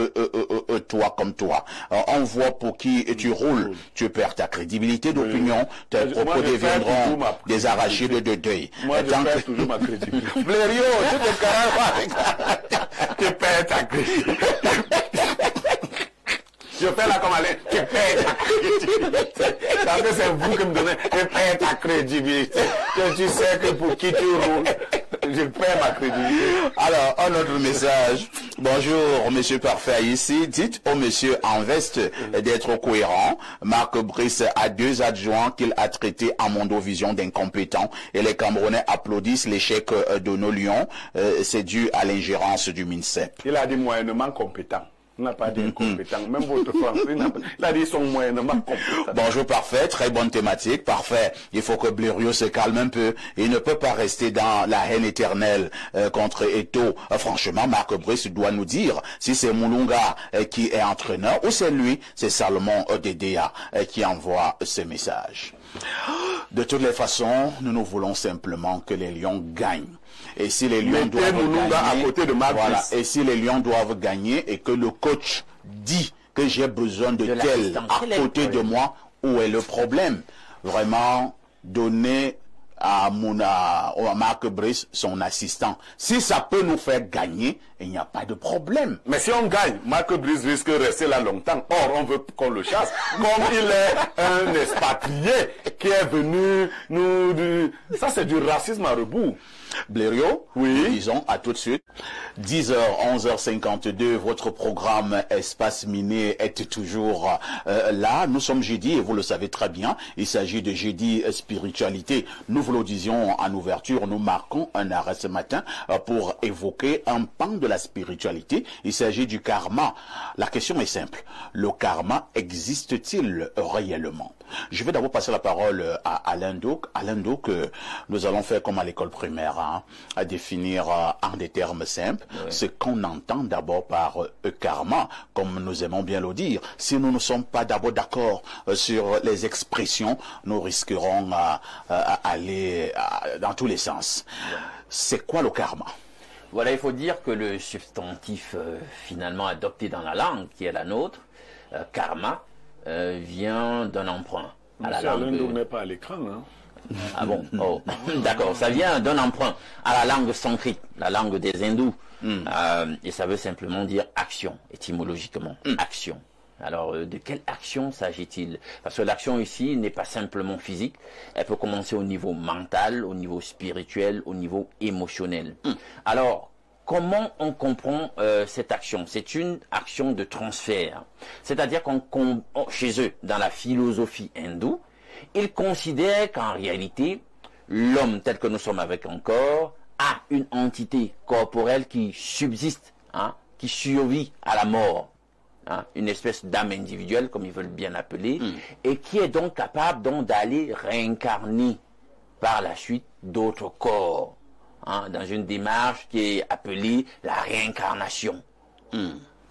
Speaker 1: toi comme toi. On voit pour qui tu roules, tu perds ta crédibilité d'opinion, tes propos deviendront des arachides de deuil.
Speaker 3: Je perds toujours ma crédibilité. Blériot, tu te carres. Tu perds ta crédibilité. Je fais là comme aller, tu perds ta crédibilité. Parce que c'est vous qui me donnez, tu perds ta crédibilité. Tu sais que pour qui tu roules, je perds ma crédibilité.
Speaker 1: Alors, un autre message. Bonjour, monsieur Parfait ici. Dites au monsieur en veste d'être cohérent. Marc Brice a 2 adjoints qu'il a traités en Mondovision d'incompétents et les Camerounais applaudissent l'échec de nos Lions. C'est dû à l'ingérence du MINSEP.
Speaker 3: Il a dit moyennement compétent. On n'a pas dit incompétent. Même votre français, il a dit ils sont moyennement compétents.
Speaker 1: Bonjour Parfait, très bonne thématique. Parfait. Il faut que Blériot se calme un peu. Il ne peut pas rester dans la haine éternelle contre Eto'o. Franchement, Marc Brice doit nous dire si c'est Mulunga qui est entraîneur ou c'est lui, c'est Salomon Odedea qui envoie ce message. De toutes les façons, nous voulons simplement que les Lions gagnent. Et si les Lions doivent gagner,
Speaker 3: à côté de
Speaker 1: voilà, et si les Lions doivent gagner et que le coach dit que j'ai besoin de tel à côté de moi, où est le problème? Vraiment, donner à Marc Brice, son assistant. Si ça peut nous faire gagner, il n'y a pas de problème.
Speaker 3: Mais si on gagne, Marc Brice risque de rester là longtemps. Or, on veut qu'on le chasse. Comme il est un expatrié qui est venu nous... Ça, c'est du racisme à rebours.
Speaker 1: Blériot, oui. Disons à tout de suite. 10h, 11h52, votre programme Espace Miné est toujours là. Nous sommes jeudi et vous le savez très bien. Il s'agit de jeudi spiritualité. Nous vous le disions en ouverture, nous marquons un arrêt ce matin pour évoquer un pan de la spiritualité. Il s'agit du karma. La question est simple. Le karma existe-t-il réellement? Je vais d'abord passer la parole à Alain Douk. Alain Douk, nous allons faire comme à l'école primaire. manière à définir en des termes simples ce qu'on entend d'abord par karma, comme nous aimons bien le dire. Si nous ne sommes pas d'abord d'accord sur les expressions, nous risquerons à aller dans tous les sens. C'est quoi le karma?
Speaker 2: Voilà, il faut dire que le substantif finalement adopté dans la langue, qui est la nôtre, karma, vient d'un emprunt.
Speaker 3: Monsieur Alendo n'est pas à l'écran, hein?
Speaker 2: Ah bon? Oh, d'accord. Ça vient d'un emprunt à la langue sanskrit, la langue des hindous. Et ça veut simplement dire action, étymologiquement. Action. Alors, de quelle action s'agit-il? Parce que l'action ici n'est pas simplement physique. Elle peut commencer au niveau mental, au niveau spirituel, au niveau émotionnel. Alors, comment on comprend cette action? C'est une action de transfert. C'est-à-dire chez eux, dans la philosophie hindoue, ils considèrent qu'en réalité, l'homme tel que nous sommes avec un corps a une entité corporelle qui subsiste, qui survit à la mort. Une espèce d'âme individuelle, comme ils veulent bien l'appeler, et qui est donc capable d'aller réincarner par la suite d'autres corps, dans une démarche qui est appelée la réincarnation.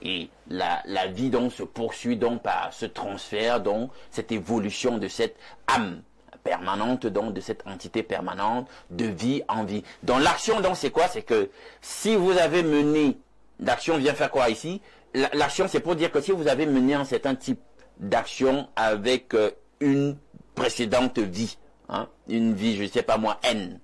Speaker 2: Et la vie donc se poursuit donc par ce transfert, donc cette évolution de cette âme permanente, donc de cette entité permanente de vie en vie. Donc l'action donc c'est quoi? C'est que si vous avez mené, l'action vient faire quoi ici? L'action, c'est pour dire que si vous avez mené un certain type d'action avec une précédente vie, une vie, je ne sais pas moi, N,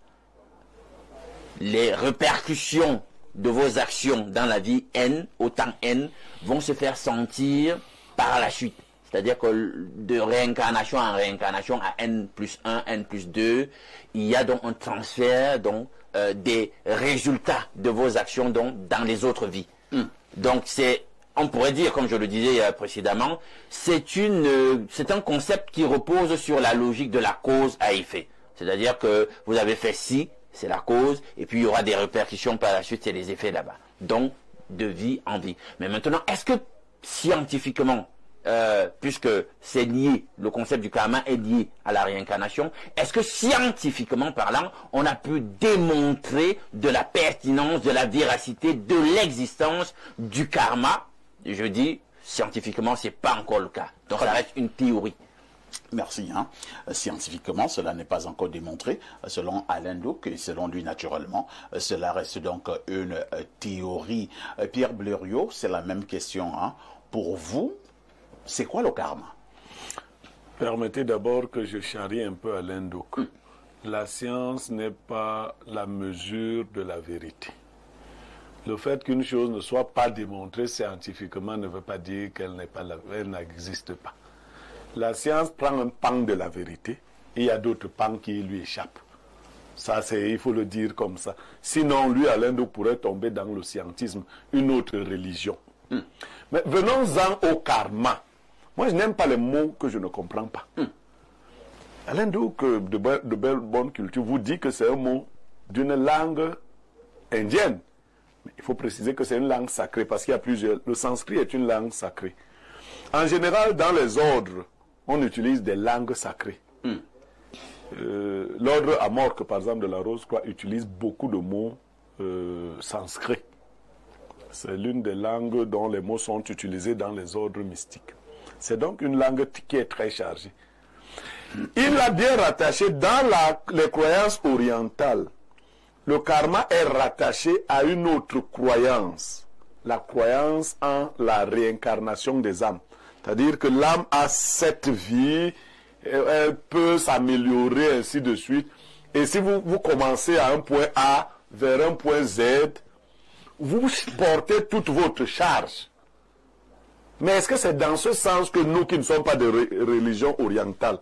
Speaker 2: les répercussions de vos actions dans la vie N, au temps N, vont se faire sentir par la suite. C'est-à-dire que de réincarnation en réincarnation à N plus 1, N plus 2, il y a donc un transfert donc, des résultats de vos actions donc, dans les autres vies. Donc on pourrait dire, comme je le disais précédemment, c'est un concept qui repose sur la logique de la cause à effet. C'est-à-dire que vous avez fait ci, c'est la cause, et puis il y aura des répercussions par la suite, c'est les effets là-bas. Donc, de vie en vie. Mais maintenant, est-ce que scientifiquement, puisque c'est lié, le concept du karma est lié à la réincarnation, est-ce que scientifiquement parlant, on a pu démontrer de la pertinence, de la véracité, de l'existence du karma? Je dis, scientifiquement, c'est pas encore le cas. Donc, ça reste une théorie.
Speaker 1: Merci. Scientifiquement, cela n'est pas encore démontré. Selon Alain Douc et selon lui naturellement, cela reste donc une théorie. Pierre Blériot, c'est la même question. Pour vous, c'est quoi le karma?
Speaker 3: Permettez d'abord que je charrie un peu Alain Douc. La science n'est pas la mesure de la vérité. Le fait qu'une chose ne soit pas démontrée scientifiquement ne veut pas dire qu'elle n'existe pas. La science prend un pan de la vérité et il y a d'autres pans qui lui échappent. Ça, il faut le dire comme ça. Sinon, lui, Alain Douc pourrait tomber dans le scientisme, une autre religion. Mais venons-en au karma. Moi, je n'aime pas les mots que je ne comprends pas. Alain Douc, de bonne culture, vous dit que c'est un mot d'une langue indienne. Mais il faut préciser que c'est une langue sacrée parce qu'il y a plusieurs. Le sanskrit est une langue sacrée. En général, dans les ordres, on utilise des langues sacrées. L'ordre Amorque, par exemple, de la Rose-Croix, utilise beaucoup de mots sanskrits. C'est l'une des langues dont les mots sont utilisés dans les ordres mystiques. C'est donc une langue qui est très chargée. Il l'a bien rattaché dans les croyances orientales. Le karma est rattaché à une autre croyance, la croyance en la réincarnation des âmes. C'est-à-dire que l'âme a cette vie, elle peut s'améliorer, ainsi de suite. Et si vous commencez à un point A vers un point Z, vous portez toute votre charge. Mais est-ce que c'est dans ce sens que nous qui ne sommes pas de religion orientale,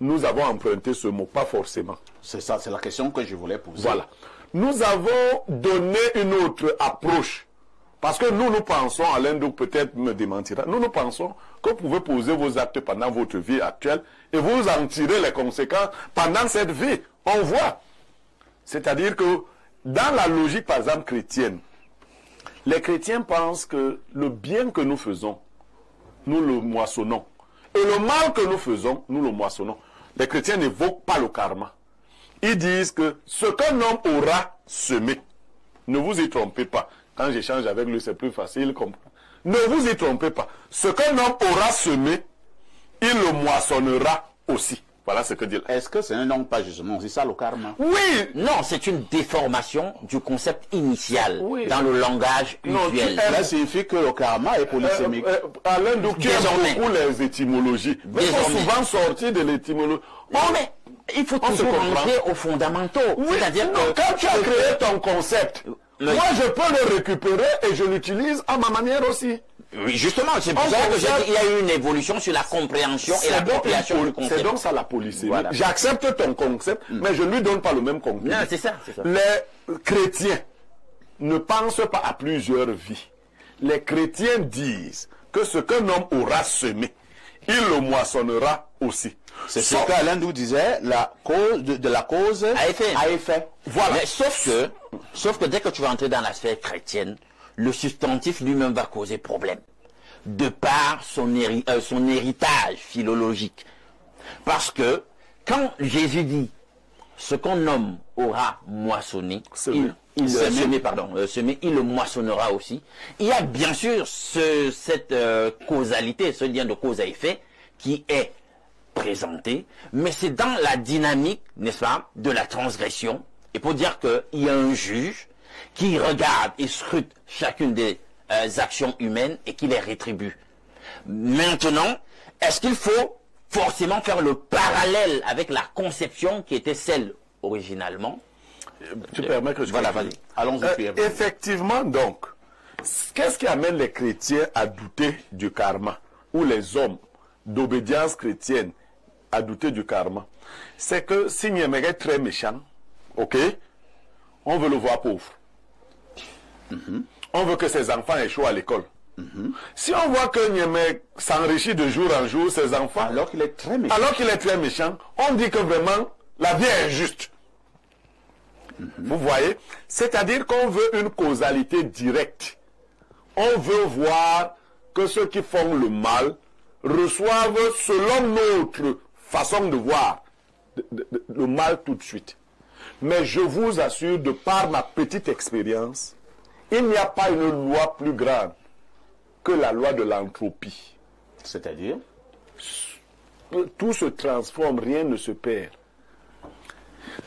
Speaker 3: nous avons emprunté ce mot? Pas forcément.
Speaker 1: C'est ça, c'est la question que je voulais poser.
Speaker 3: Voilà. Nous avons donné une autre approche. Parce que nous pensons, Alain Douc peut-être me démentira, nous pensons que vous pouvez poser vos actes pendant votre vie actuelle et vous en tirez les conséquences pendant cette vie. On voit. C'est-à-dire que dans la logique, par exemple, chrétienne, les chrétiens pensent que le bien que nous faisons, nous le moissonnons. Et le mal que nous faisons, nous le moissonnons. Les chrétiens n'évoquent pas le karma. ils disent que ce qu'un homme aura semé, ne vous y trompez pas. Quand j'échange avec lui, c'est plus facile, il comprend. Ne vous y trompez pas. Ce qu'un homme aura semé, il le moissonnera aussi. Voilà ce que dit là.
Speaker 1: Est-ce que ce n'est donc pas justement, c'est ça le karma?
Speaker 3: Oui.
Speaker 2: Non, c'est une déformation du concept initial dans le langage usuel.
Speaker 1: Cela signifie que le karma est polysémique.
Speaker 3: Alain, donc tu aimes beaucoup les étymologies. Ils sont souvent sortis de l'étymologie.
Speaker 2: Non, mais il faut toujours rentrer aux fondamentaux.
Speaker 3: Oui,
Speaker 2: c'est-à-dire que
Speaker 3: quand tu as créé ton concept, moi je peux le récupérer et je l'utilise à ma manière aussi.
Speaker 2: Oui, justement, c'est pour ça que j'ai dit qu'il y a eu une évolution sur la compréhension et l'appropriation du concept.
Speaker 3: C'est donc ça la polysémie. Voilà. J'accepte ton concept, mais je ne lui donne pas le même contenu.
Speaker 2: Non, c'est ça, c'est ça.
Speaker 3: Les chrétiens ne pensent pas à plusieurs vies. Les chrétiens disent que ce qu'un homme aura semé, il le moissonnera aussi.
Speaker 1: C'est ce qu'Alain nous disait, la cause de la cause
Speaker 2: à effet.
Speaker 3: Voilà.
Speaker 2: Mais sauf que dès que tu vas entrer dans la sphère chrétienne, le substantif lui-même va causer problème, de par son héritage philologique. Parce que quand Jésus dit ce qu'on homme aura moissonné, il le moissonnera aussi. Il y a bien sûr cette causalité, ce lien de cause à effet qui est présenté, mais c'est dans la dynamique, n'est-ce pas, de la transgression. Et pour dire qu'il y a un juge qui regarde et scrute chacune des actions humaines et qui les rétribue. Maintenant, est-ce qu'il faut forcément faire le parallèle avec la conception qui était celle originalement?
Speaker 3: Tu permets que je...
Speaker 2: Voilà, vas-y.
Speaker 1: Allons-y.
Speaker 3: Effectivement, donc, qu'est-ce qui amène les chrétiens à douter du karma, ou les hommes d'obédience chrétienne à douter du karma? C'est que si Niémé est très méchant, ok, on veut le voir pauvre. On veut que ses enfants échouent à l'école. Si on voit que Niémé s'enrichit de jour en jour, ses enfants,
Speaker 1: alors qu'il est très méchant,
Speaker 3: on dit que vraiment la vie est injuste. Vous voyez? C'est-à-dire qu'on veut une causalité directe. On veut voir que ceux qui font le mal reçoivent, selon notre façon de voir, le mal tout de suite. Mais je vous assure, de par ma petite expérience, il n'y a pas une loi plus grande que la loi de l'entropie.
Speaker 1: C'est-à-dire?
Speaker 3: Tout se transforme, rien ne se perd.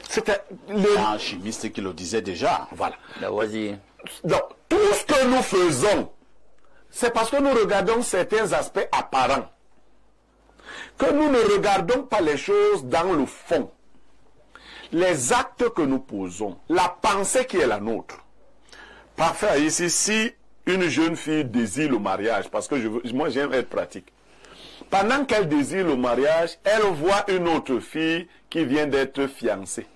Speaker 1: C'est un chimiste qui le disait déjà. Voilà.
Speaker 3: Donc, tout ce que nous faisons, c'est parce que nous regardons certains aspects apparents. Que nous ne regardons pas les choses dans le fond. Les actes que nous posons, la pensée qui est la nôtre. Parfait, ici, si une jeune fille désire le mariage, parce que moi j'aime être pratique. Pendant qu'elle désire le mariage, elle voit une autre fille qui vient d'être fiancée.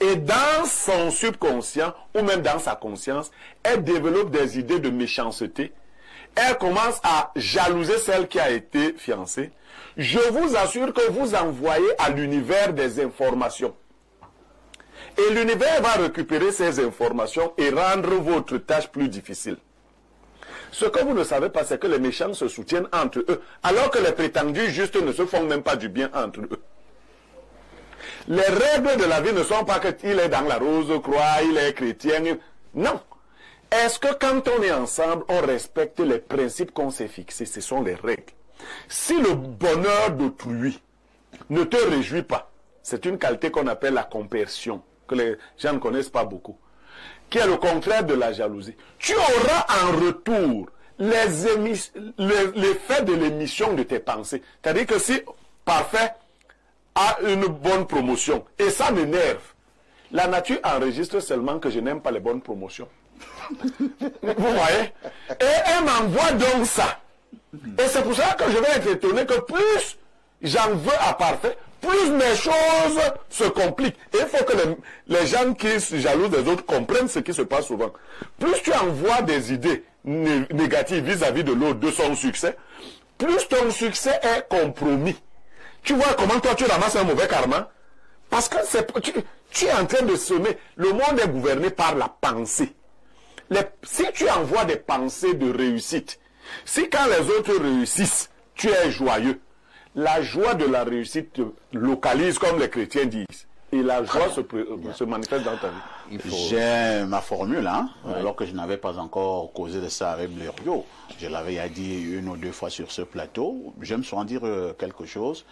Speaker 3: Et dans son subconscient, ou même dans sa conscience, elle développe des idées de méchanceté. Elle commence à jalouser celle qui a été fiancée. Je vous assure que vous envoyez à l'univers des informations. Et l'univers va récupérer ces informations et rendre votre tâche plus difficile. Ce que vous ne savez pas, c'est que les méchants se soutiennent entre eux, alors que les prétendus justes ne se font même pas du bien entre eux. Les règles de la vie ne sont pas qu'il est dans la rose-croix, il est chrétien. Non. Est-ce que quand on est ensemble, on respecte les principes qu'on s'est fixés? Ce sont les règles. Si le bonheur d'autrui ne te réjouit pas, c'est une qualité qu'on appelle la compersion, que les gens ne connaissent pas beaucoup, qui est le contraire de la jalousie. Tu auras en retour l'effet de l'émission de tes pensées. C'est-à-dire que si Parfait a une bonne promotion, et ça m'énerve, la nature enregistre seulement que je n'aime pas les bonnes promotions. Vous voyez? Et elle m'envoie donc ça. Et c'est pour ça que je vais être étonné que plus j'en veux à Parfait, plus mes choses se compliquent. Et il faut que les gens qui se jalousent des autres comprennent ce qui se passe souvent. Plus tu envoies des idées négatives vis-à-vis de l'autre, de son succès, plus ton succès est compromis. Tu vois comment toi tu ramasses un mauvais karma? Parce que tu es en train de semer. Le monde est gouverné par la pensée. Si tu envoies des pensées de réussite, si quand les autres réussissent, tu es joyeux, la joie de la réussite te localise, comme les chrétiens disent. Et la joie se manifeste dans ta vie.
Speaker 1: J'ai ma formule, hein, alors que je n'avais pas encore causé de ça avec Blériot. Je l'avais dit une ou deux fois sur ce plateau. J'aime souvent dire quelque chose.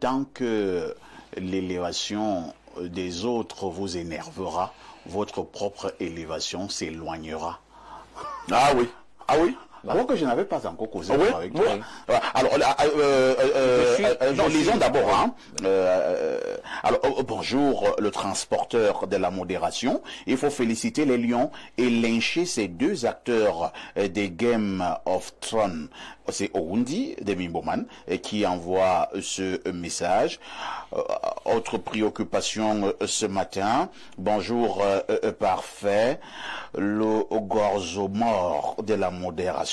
Speaker 1: Tant que l'élévation des autres vous énervera, votre propre élévation s'éloignera.
Speaker 3: Ah oui. Ah oui.
Speaker 1: Alors que je n'avais pas encore causé avec
Speaker 3: toi.
Speaker 1: Alors, lisons d'abord. Hein. Alors, bonjour, le transporteur de la modération. Il faut féliciter les Lions et lyncher ces deux acteurs des Game of Thrones. C'est Oundi de Mimboman qui envoie ce message. Autre préoccupation ce matin. Bonjour, parfait. Le gorzo mort de la modération.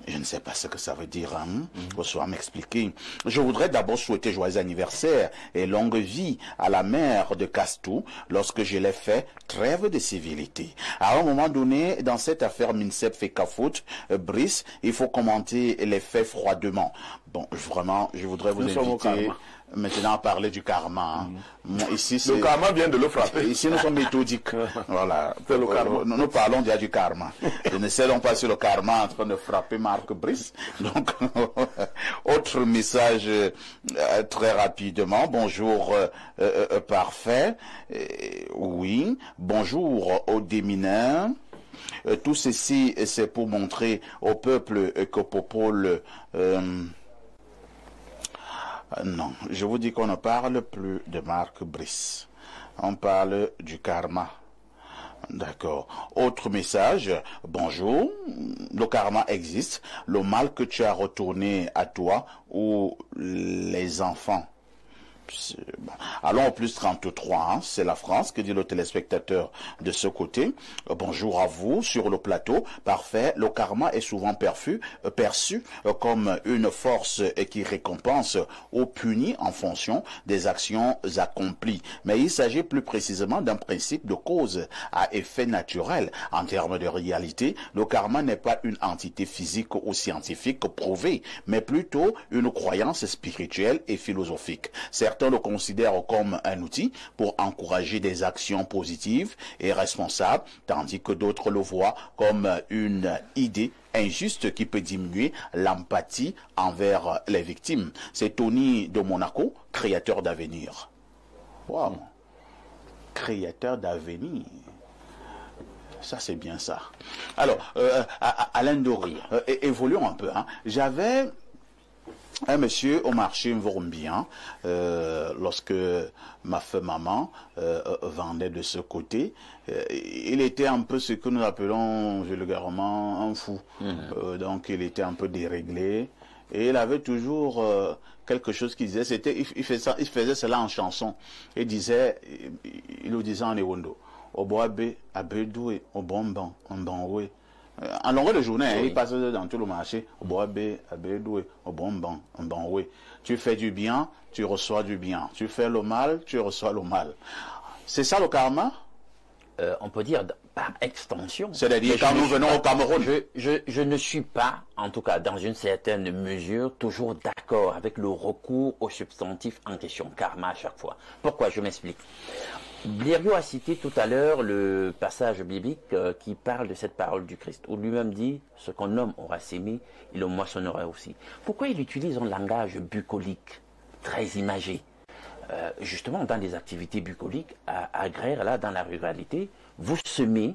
Speaker 1: Je ne sais pas ce que ça veut dire, hein? Bonsoir, m'expliquer. Je voudrais d'abord souhaiter joyeux anniversaire et longue vie à la mère de Castou lorsque je l'ai fait trêve de civilité. À un moment donné, dans cette affaire Minsep Fekafout, Brice, il faut commenter les faits froidement. Bon, vraiment, je voudrais vous inviter maintenant à parler du karma. Hein. Ici,
Speaker 3: le karma vient de le frapper.
Speaker 1: Ici, nous sommes méthodiques. Voilà. Le karma. Nous parlons déjà du karma. Et ne cédons pas sur le karma en train de frapper Marc Brice. Donc, autre message très rapidement. Bonjour, parfait. Oui. Bonjour aux démineurs. Tout ceci, c'est pour montrer au peuple que Popol... non, je vous dis qu'on ne parle plus de Marc Brice. On parle du karma. D'accord. Autre message. Bonjour. Le karma existe. Le mal que tu as retourné à toi ou les enfants. Bon. Allons au plus 33, hein. C'est la France, que dit le téléspectateur de ce côté. Bonjour à vous sur le plateau. Parfait. Le karma est souvent perçu comme une force qui récompense ou punit en fonction des actions accomplies. Mais il s'agit plus précisément d'un principe de cause à effet naturel. En termes de réalité, le karma n'est pas une entité physique ou scientifique prouvée, mais plutôt une croyance spirituelle et philosophique. Certains le considèrent comme un outil pour encourager des actions positives et responsables, tandis que d'autres le voient comme une idée injuste qui peut diminuer l'empathie envers les victimes. C'est Tony de Monaco, créateur d'avenir. Wow. Créateur d'avenir. Ça, c'est bien ça. Alors, Alain Dory, évoluons un peu. Hein. J'avais un monsieur au marché Mvorumbian, lorsque ma femme maman vendait de ce côté. Il était un peu ce que nous appelons vulgairement un fou. Donc il était un peu déréglé. Et il avait toujours quelque chose qu'il disait. Il faisait cela en chanson. Il le disait en Ewondo. Au boabe, abedoué, au bonbon, en banoué. En longueur de journée, il passe dans tout le marché. Au boabe, abedoué, au bonbon, en banoué. Tu fais du bien, tu reçois du bien. Tu fais le mal, tu reçois le mal. C'est ça le karma?
Speaker 2: On peut dire par extension.
Speaker 1: C'est-à-dire quand nous venons au Cameroun.
Speaker 2: Je ne suis pas, en tout cas dans une certaine mesure, toujours d'accord avec le recours au substantif en question, karma à chaque fois. Pourquoi? Je m'explique. Blériot a cité tout à l'heure le passage biblique qui parle de cette parole du Christ, où lui-même dit « Ce qu'on nomme aura sémé, il le moissonnera aussi ». Pourquoi il utilise un langage bucolique, très imagé? Justement, dans des activités bucoliques, agraires, là, dans la ruralité, vous semez,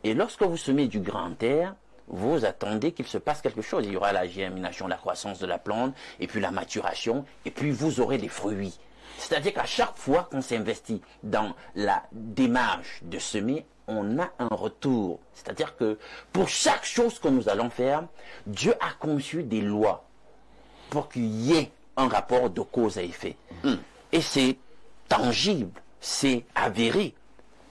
Speaker 2: et lorsque vous semez du grand air, vous attendez qu'il se passe quelque chose. Il y aura la germination, la croissance de la plante, et puis la maturation, et puis vous aurez les fruits. C'est-à-dire qu'à chaque fois qu'on s'investit dans la démarche de semer, on a un retour. C'est-à-dire que pour chaque chose que nous allons faire, Dieu a conçu des lois pour qu'il y ait un rapport de cause à effet. Et c'est tangible, c'est avéré.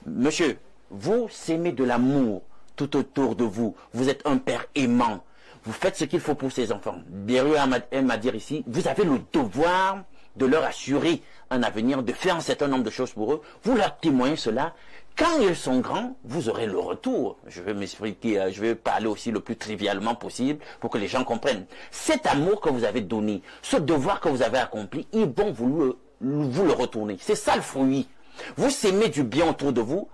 Speaker 2: Monsieur, vous s'aimez de l'amour tout autour de vous. Vous êtes un père aimant. Vous faites ce qu'il faut pour ses enfants. Blériot aime à dire ici, vous avez le devoir de leur assurer un avenir, de faire un certain nombre de choses pour eux. Vous leur témoignez cela. Quand ils sont grands, vous aurez le retour. Je vais m'expliquer, je vais parler aussi le plus trivialement possible pour que les gens comprennent. Cet amour que vous avez donné, ce devoir que vous avez accompli, ils vont vous le retourner. C'est ça le fruit. vous sémez du bien autour de vous,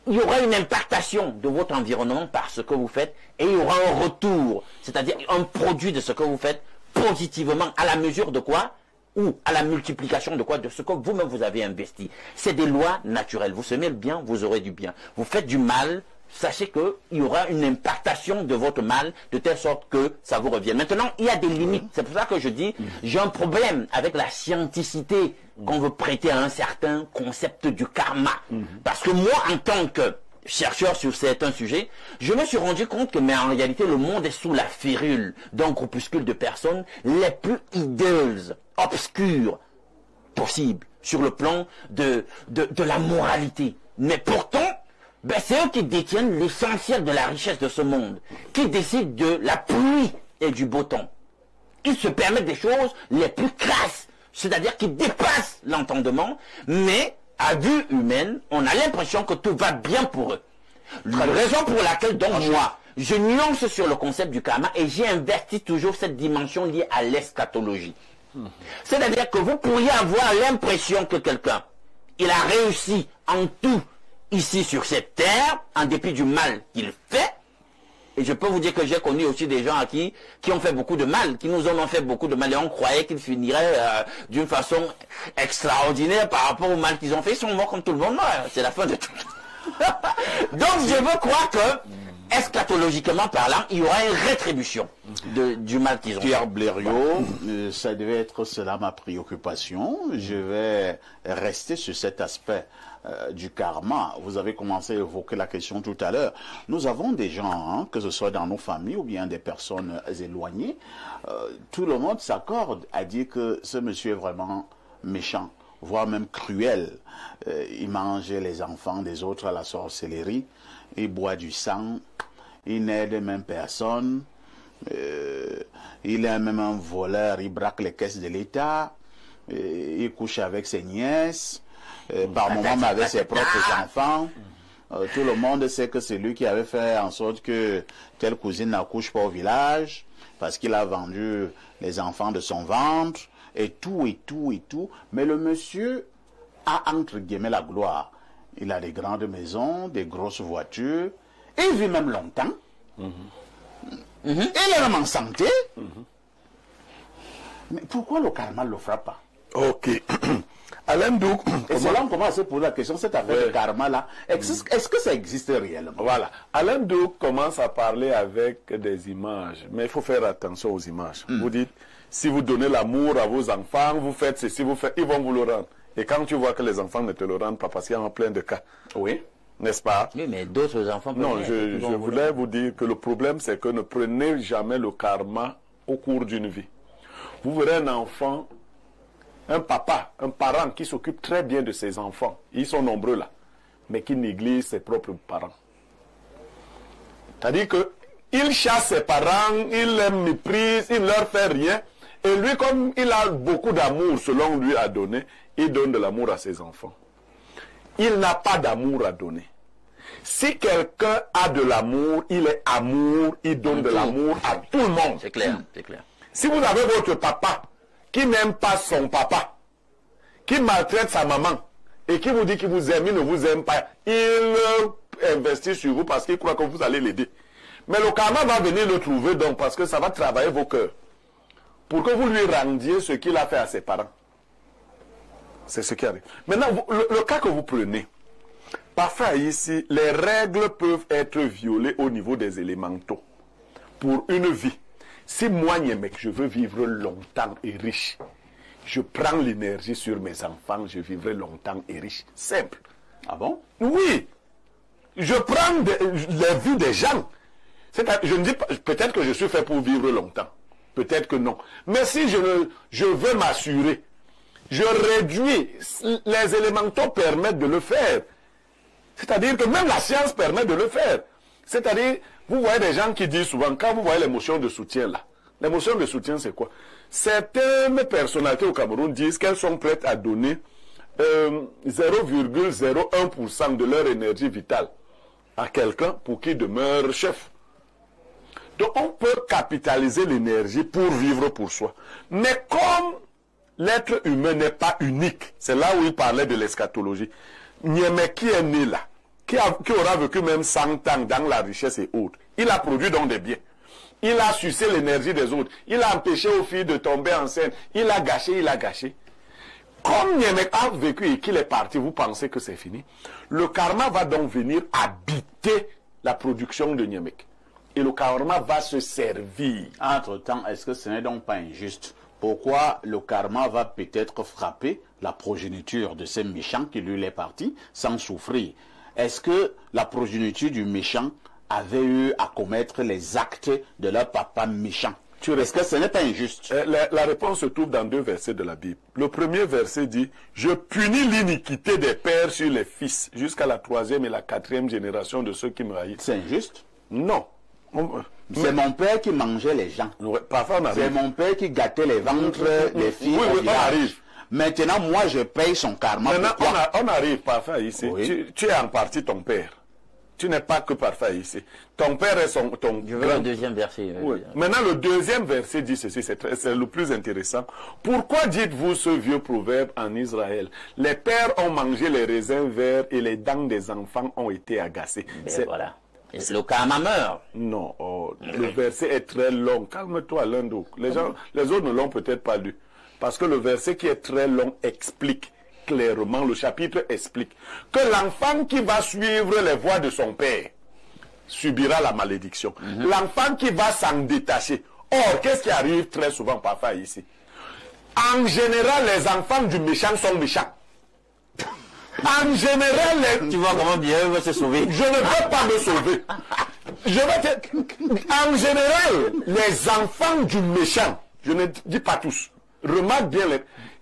Speaker 2: il y aura une impactation de votre environnement par ce que vous faites et il y aura un retour, c'est-à-dire un produit de ce que vous faites positivement à la mesure de quoi? Ou à la multiplication de quoi? De ce que vous-même vous avez investi. C'est des lois naturelles. Vous semez le bien, vous aurez du bien. Vous faites du mal, sachez qu'il y aura une impactation de votre mal de telle sorte que ça vous revienne. Maintenant, il y a des limites. C'est pour ça que je dis, j'ai un problème avec la scienticité qu'on veut prêter à un certain concept du karma. Parce que moi, en tant que chercheur sur certains sujets, je me suis rendu compte que, mais en réalité, le monde est sous la férule d'un groupuscule de personnes les plus hideuses, obscures possibles, sur le plan de la moralité. Mais pourtant, ben, c'est eux qui détiennent l'essentiel de la richesse de ce monde, qui décident de la pluie et du beau temps. Ils se permettent des choses les plus crasses, c'est-à-dire qu'ils dépassent l'entendement, mais à vue humaine, on a l'impression que tout va bien pour eux. La raison pour laquelle, donc, moi, je nuance sur le concept du karma et j'ai investi toujours cette dimension liée à l'eschatologie. C'est-à-dire que vous pourriez avoir l'impression que quelqu'un, il a réussi en tout ici sur cette terre, en dépit du mal qu'il fait. Et je peux vous dire que j'ai connu aussi des gens qui ont fait beaucoup de mal, qui nous ont fait beaucoup de mal et on croyait qu'ils finiraient d'une façon extraordinaire par rapport au mal qu'ils ont fait. Ils sont morts comme tout le monde. C'est la fin de tout. Donc je veux croire que, eschatologiquement parlant, il y aura une rétribution du mal qu'ils ont fait.
Speaker 1: Pierre Blériot, ça devait être cela ma préoccupation. Je vais rester sur cet aspect du karma. Vous avez commencé à évoquer la question tout à l'heure. Nous avons des gens, que ce soit dans nos familles ou bien des personnes éloignées, tout le monde s'accorde à dire que ce monsieur est vraiment méchant, voire même cruel. Il mange les enfants des autres à la sorcellerie, il boit du sang, il n'aide même personne, il est même un voleur, il braque les caisses de l'État, il couche avec ses nièces, par moment mais avec ses propres enfants. Tout le monde sait que c'est lui qui avait fait en sorte que telle cousine n'accouche pas au village parce qu'il a vendu les enfants de son ventre et tout et tout et tout. Mais le monsieur a entre guillemets la gloire. Il a des grandes maisons, des grosses voitures, et il vit même longtemps. Il est même en santé. Mais pourquoi le karma ne le fera pas?
Speaker 3: Ok. Alain Douk.
Speaker 1: Et c'est là qu'on commence à se poser la question, cette affaire de karma-là, est-ce que ça existe réellement?
Speaker 3: Voilà. Alain Douk commence à parler avec des images, mais il faut faire attention aux images. Vous dites, si vous donnez l'amour à vos enfants, vous faites ceci, vous faites, ils vont vous le rendre. Et quand tu vois que les enfants ne te le rendent pas, parce qu'il y a plein de cas.
Speaker 1: Oui.
Speaker 3: N'est-ce pas?
Speaker 2: Oui, mais d'autres enfants...
Speaker 3: Non, je voulais vous dire que le problème, c'est que ne prenez jamais le karma au cours d'une vie. Vous verrez un enfant, un papa, un parent qui s'occupe très bien de ses enfants. Ils sont nombreux là, mais qui néglige ses propres parents. C'est-à-dire qu'il chasse ses parents, il les méprise, il ne leur fait rien. Et lui, comme il a beaucoup d'amour, selon lui à donner, il donne de l'amour à ses enfants. Il n'a pas d'amour à donner. Si quelqu'un a de l'amour, il est amour, il donne de l'amour à tout le monde.
Speaker 2: C'est clair, c'est clair.
Speaker 3: Si vous avez votre papa qui n'aime pas son papa, qui maltraite sa maman, et qui vous dit qu'il vous aime, il ne vous aime pas, il investit sur vous parce qu'il croit que vous allez l'aider. Mais le karma va venir le trouver donc parce que ça va travailler vos cœurs. Pour que vous lui rendiez ce qu'il a fait à ses parents. C'est ce qui arrive. Maintenant, le cas que vous prenez, parfois ici, les règles peuvent être violées au niveau des élémentaux. Pour une vie. Si moi, mec, je veux vivre longtemps et riche, je prends l'énergie sur mes enfants, je vivrai longtemps et riche. Simple.
Speaker 1: Ah bon?
Speaker 3: Oui. Je prends les vies des gens. Je ne dis pas, peut-être que je suis fait pour vivre longtemps. Peut-être que non. Mais si je veux m'assurer, je réduis. Les élémentaux permettent de le faire. C'est-à-dire que même la science permet de le faire. C'est-à-dire, vous voyez des gens qui disent souvent, quand vous voyez les motions de soutien là, les motions de soutien c'est quoi? Certaines personnalités au Cameroun disent qu'elles sont prêtes à donner 0,01% de leur énergie vitale à quelqu'un pour qu'il demeure chef. Donc on peut capitaliser l'énergie pour vivre pour soi. Mais comme l'être humain n'est pas unique, c'est là où il parlait de l'eschatologie. Niémé qui est né là, qui aura vécu même 100 ans dans la richesse et autres, il a produit donc des biens. Il a sucé l'énergie des autres. Il a empêché aux filles de tomber enceintes. Il a gâché. Comme Niémé a vécu et qu'il est parti, vous pensez que c'est fini? Le karma va donc venir habiter la production de Niémé. Et le karma va se servir.
Speaker 1: Entre-temps, est-ce que ce n'est donc pas injuste? Pourquoi le karma va peut-être frapper la progéniture de ces méchants qui lui est parti sans souffrir? Est-ce que la progéniture du méchant avait eu à commettre les actes de leur papa méchant? Est-ce que ce n'est pas injuste?
Speaker 3: La réponse se trouve dans 2 versets de la Bible. Le premier verset dit « Je punis l'iniquité des pères sur les fils, jusqu'à la 3e et la 4e génération de ceux qui me haïssent. »
Speaker 1: C'est injuste?
Speaker 3: Non.
Speaker 1: C'est mon père qui mangeait les gens.
Speaker 3: Parfois on arrive.
Speaker 1: C'est mon père qui gâtait les ventres des filles.
Speaker 3: Oui, on arrive.
Speaker 1: Maintenant, moi, je paye son karma.
Speaker 3: Maintenant, on arrive parfois ici. Oui. Tu es en partie ton père. Tu n'es pas que parfait ici. Ton père est ton
Speaker 2: Je veux le deuxième verset.
Speaker 3: Oui. Maintenant, le deuxième verset dit ceci, c'est le plus intéressant. Pourquoi dites-vous ce vieux proverbe en Israël? Les pères ont mangé les raisins verts et les dents des enfants ont été agacées.
Speaker 2: Voilà. Le karma meurt.
Speaker 3: Non, le verset est très long. Calme-toi, l'un d'autre. Les autres ne l'ont peut-être pas lu. Parce que le verset qui est très long explique clairement, le chapitre explique que l'enfant qui va suivre les voies de son père subira la malédiction. L'enfant qui va s'en détacher. Or, qu'est-ce qui arrive très souvent parfois ici? En général, les enfants du méchant sont méchants. En général,
Speaker 2: tu vois comment bien il va se sauver.
Speaker 3: Je ne veux pas me sauver. En général, les enfants du méchant, je ne dis pas tous, remarque bien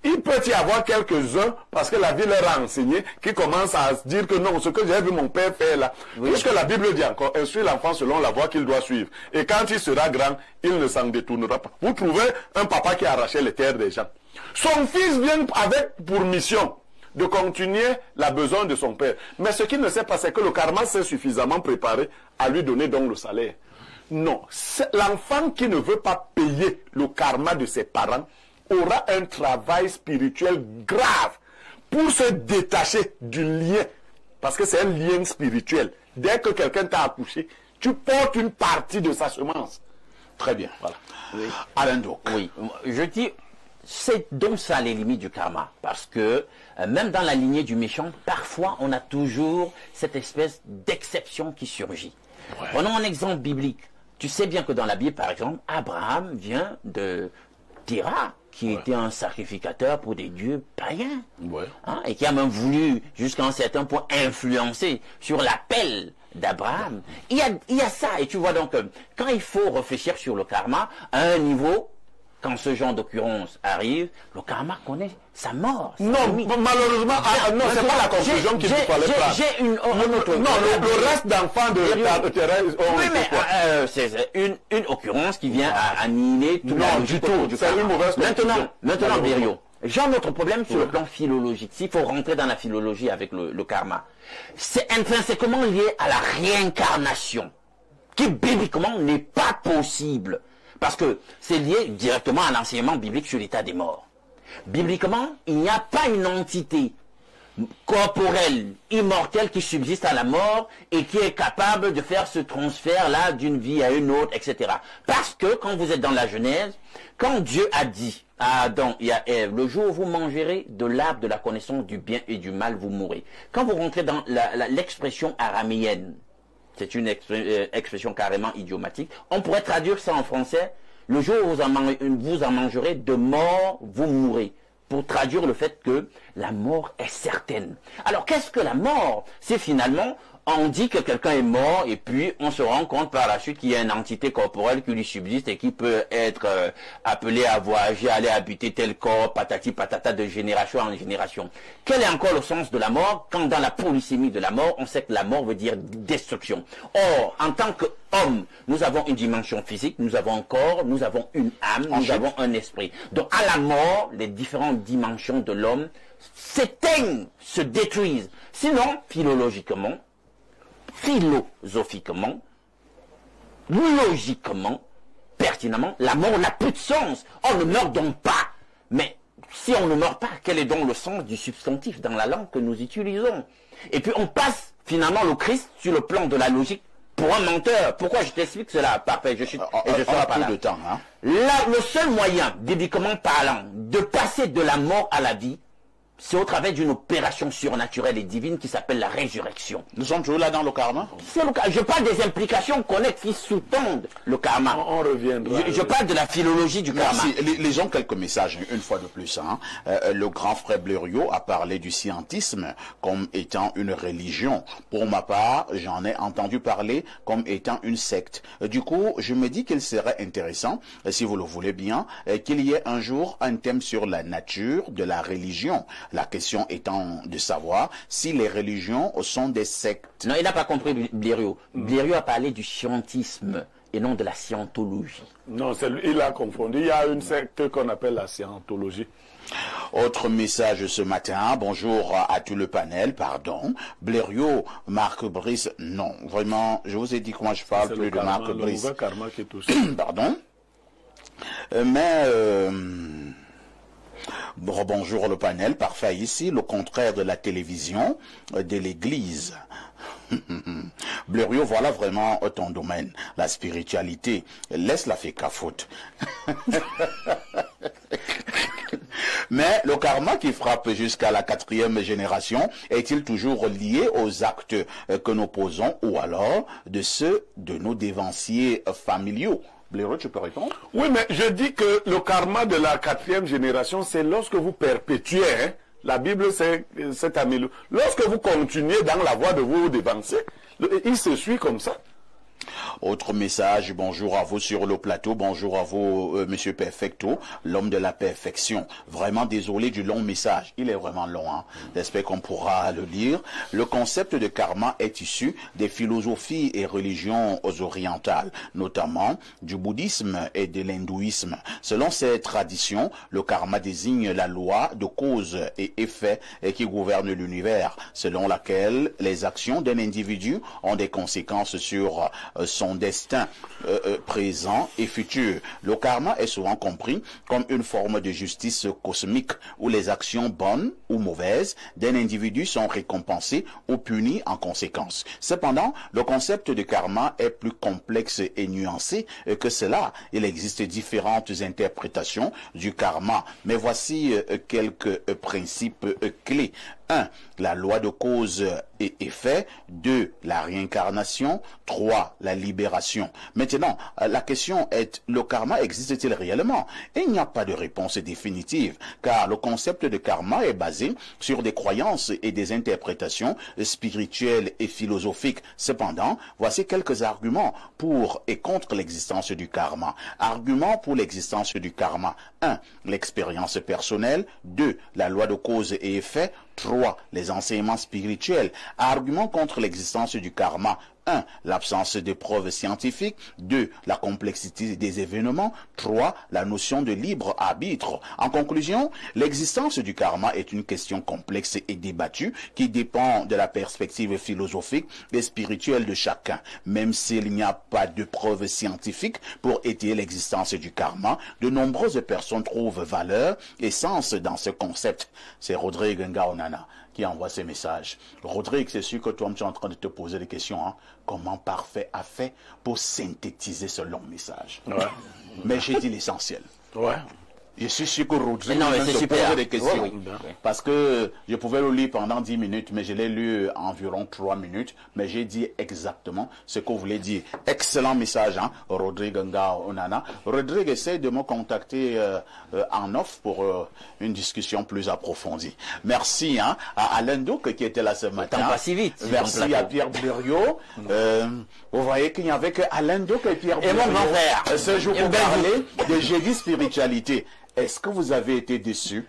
Speaker 3: il peut y avoir quelques-uns, parce que la vie leur a enseigné, qui commencent à se dire que non, ce que j'ai vu mon père faire là, puisque la Bible dit encore, instruis l'enfant selon la voie qu'il doit suivre. Et quand il sera grand, il ne s'en détournera pas. Vous trouvez un papa qui a arraché les terres des gens. Son fils vient avec pour mission de continuer la besogne de son père. Mais ce qu'il ne sait pas, c'est que le karma s'est suffisamment préparé à lui donner donc le salaire. Non, l'enfant qui ne veut pas payer le karma de ses parents aura un travail spirituel grave pour se détacher du lien. Parce que c'est un lien spirituel. Dès que quelqu'un t'a accouché, tu portes une partie de sa semence.
Speaker 1: Très bien.
Speaker 2: Voilà. Oui.
Speaker 1: Alain Doc.
Speaker 2: Oui, je dis, c'est donc ça les limites du karma. Parce que même dans la lignée du méchant, parfois on a toujours cette espèce d'exception qui surgit. Ouais. Prenons un exemple biblique. Tu sais bien que dans la Bible, par exemple, Abraham vient de Terah, qui était un sacrificateur pour des dieux païens, hein, et qui a même voulu, jusqu'à un certain point, influencer sur l'appel d'Abraham. Il y a ça, et tu vois donc, quand il faut réfléchir sur le karma, à un niveau, quand ce genre d'occurrence arrive, le karma connaît sa mort.
Speaker 3: Non, malheureusement, non, c'est pas la conclusion qu'il fallait prendre. Non, le reste d'enfants de Thérèse.
Speaker 2: Oui, mais c'est une occurrence qui vient à annihiler tout.
Speaker 3: Non, du tout. C'est une mauvaise conclusion.
Speaker 2: Maintenant, Bériot, j'ai un autre problème sur le plan philologique. S'il faut rentrer dans la philologie avec le karma, c'est intrinsèquement lié à la réincarnation, qui bibliquement n'est pas possible. Parce que c'est lié directement à l'enseignement biblique sur l'état des morts. Bibliquement, il n'y a pas une entité corporelle, immortelle qui subsiste à la mort et qui est capable de faire ce transfert-là d'une vie à une autre, etc. Parce que quand vous êtes dans la Genèse, quand Dieu a dit à Adam et à Ève, le jour où vous mangerez de l'arbre de la connaissance du bien et du mal, vous mourrez. Quand vous rentrez dans l'expression araméenne, c'est une expression carrément idiomatique. On pourrait traduire ça en français. Le jour où vous en mangerez, de mort, vous mourrez. Pour traduire le fait que la mort est certaine. Alors, qu'est-ce que la mort? C'est finalement, on dit que quelqu'un est mort et puis on se rend compte par la suite qu'il y a une entité corporelle qui lui subsiste et qui peut être appelée à voyager, aller habiter tel corps, patati patata, de génération en génération. Quel est encore le sens de la mort quand dans la polysémie de la mort, on sait que la mort veut dire destruction. Or, en tant qu'homme, nous avons une dimension physique, nous avons un corps, nous avons une âme, nous avons un esprit. Donc à la mort, les différentes dimensions de l'homme s'éteignent, se détruisent. Sinon, philosophiquement, logiquement, pertinemment, la mort n'a plus de sens. On ne meurt donc pas. Mais Si on ne meurt pas, quel est donc le sens du substantif dans la langue que nous utilisons? Et puis on passe finalement le Christ sur le plan de la logique pour un menteur. Pourquoi je t'explique cela? Parfait, je suis
Speaker 1: pas de temps. Hein?
Speaker 2: Là, le seul moyen, bibliquement parlant, de passer de la mort à la vie, c'est au travers d'une opération surnaturelle et divine qui s'appelle la résurrection.
Speaker 1: Nous sommes toujours là dans le karma.
Speaker 2: Je parle des implications connexes qui sous-tendent le karma.
Speaker 3: On reviendra.
Speaker 2: Je parle de la philologie du karma.
Speaker 1: Lisons quelques messages, une fois de plus. Hein. Le grand frère Blériot a parlé du scientisme comme étant une religion. Pour ma part, j'en ai entendu parler comme étant une secte. Du coup, je me dis qu'il serait intéressant, si vous le voulez bien, qu'il y ait un jour un thème sur la nature de la religion. La question étant de savoir si les religions sont des sectes.
Speaker 2: Non, il n'a pas compris Blériot. Blériot a parlé du scientisme et non de la scientologie.
Speaker 3: Non, il a confondu. Il y a une secte qu'on appelle la scientologie.
Speaker 1: Autre message ce matin, bonjour à tout le panel, pardon. Blériot, Marc Brice, non, vraiment, je vous ai dit que moi je parle plus de Marc Brice.
Speaker 3: C'est le karma qui est touché.
Speaker 1: Pardon. Mais... bonjour le panel, parfait ici, le contraire de la télévision, de l'église. Blériot, voilà vraiment ton domaine, la spiritualité. Laisse-la faire qu'à faute. Mais le karma qui frappe jusqu'à la 4e génération est-il toujours lié aux actes que nous posons ou alors de ceux de nos dévanciers familiaux? Blériot, tu peux répondre?
Speaker 3: Oui, mais je dis que le karma de la 4e génération, c'est lorsque vous perpétuez, hein, la Bible, c'est amélioré. Lorsque vous continuez dans la voie de vos dévanciers, il se suit comme ça.
Speaker 1: Autre message, bonjour à vous sur le plateau, bonjour à vous, Monsieur Perfecto, l'homme de la perfection. Vraiment désolé du long message, il est vraiment long, hein. J'espère qu'on pourra le lire. Le concept de karma est issu des philosophies et religions orientales, notamment du bouddhisme et de l'hindouisme. Selon ces traditions, le karma désigne la loi de cause et effet qui gouverne l'univers, selon laquelle les actions d'un individu ont des conséquences sur son destin présent et futur. Le karma est souvent compris comme une forme de justice cosmique où les actions bonnes ou mauvaises d'un individu sont récompensées ou punies en conséquence. Cependant, le concept de karma est plus complexe et nuancé que cela. Il existe différentes interprétations du karma, mais voici quelques principes clés. 1. La loi de cause et effet. 2. La réincarnation. 3. La libération. Maintenant, la question est, le karma existe-t-il réellement? Et il n'y a pas de réponse définitive, car le concept de karma est basé sur des croyances et des interprétations spirituelles et philosophiques. Cependant, voici quelques arguments pour et contre l'existence du karma. Arguments pour l'existence du karma. 1. L'expérience personnelle. 2. La loi de cause et effet. 3. Les enseignements spirituels. Argument contre l'existence du karma. 1. L'absence de preuves scientifiques. 2. La complexité des événements. 3. La notion de libre arbitre. En conclusion, l'existence du karma est une question complexe et débattue qui dépend de la perspective philosophique et spirituelle de chacun. Même s'il n'y a pas de preuves scientifiques pour étayer l'existence du karma, de nombreuses personnes trouvent valeur et sens dans ce concept. C'est Rodrigue Ngaonana qui envoie ces messages. Rodrigue, c'est sûr que toi, tu es en train de te poser des questions. Hein? Comment Parfait a fait pour synthétiser ce long message? Ouais. Mais j'ai dit l'essentiel.
Speaker 3: Ouais.
Speaker 1: Je suis sûr que Rodrigue
Speaker 2: se
Speaker 1: pose des questions.
Speaker 2: Oui.
Speaker 1: Parce que je pouvais le lire pendant 10 minutes, mais je l'ai lu environ 3 minutes. Mais j'ai dit exactement ce que vous voulez dire. Excellent message, hein, Rodrigue Ngaonana. Rodrigue, essaie de me contacter en off pour une discussion plus approfondie. Merci hein, à Alain Douk qui était là ce matin.
Speaker 2: Pas si vite.
Speaker 1: Merci à Pierre Blériot. Vous voyez qu'il n'y avait que Alain Douk et Pierre Blériot.
Speaker 2: Et mon grand frère.
Speaker 1: Ce jour pour parler de jeudi spiritualité. Est-ce que vous avez été déçus?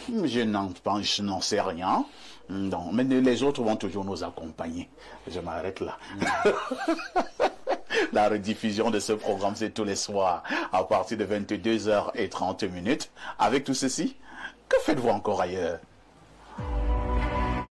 Speaker 1: Je n'en sais rien. Non, mais les autres vont toujours nous accompagner. Je m'arrête là. La rediffusion de ce programme, c'est tous les soirs à partir de 22h30. Avec tout ceci, que faites-vous encore ailleurs?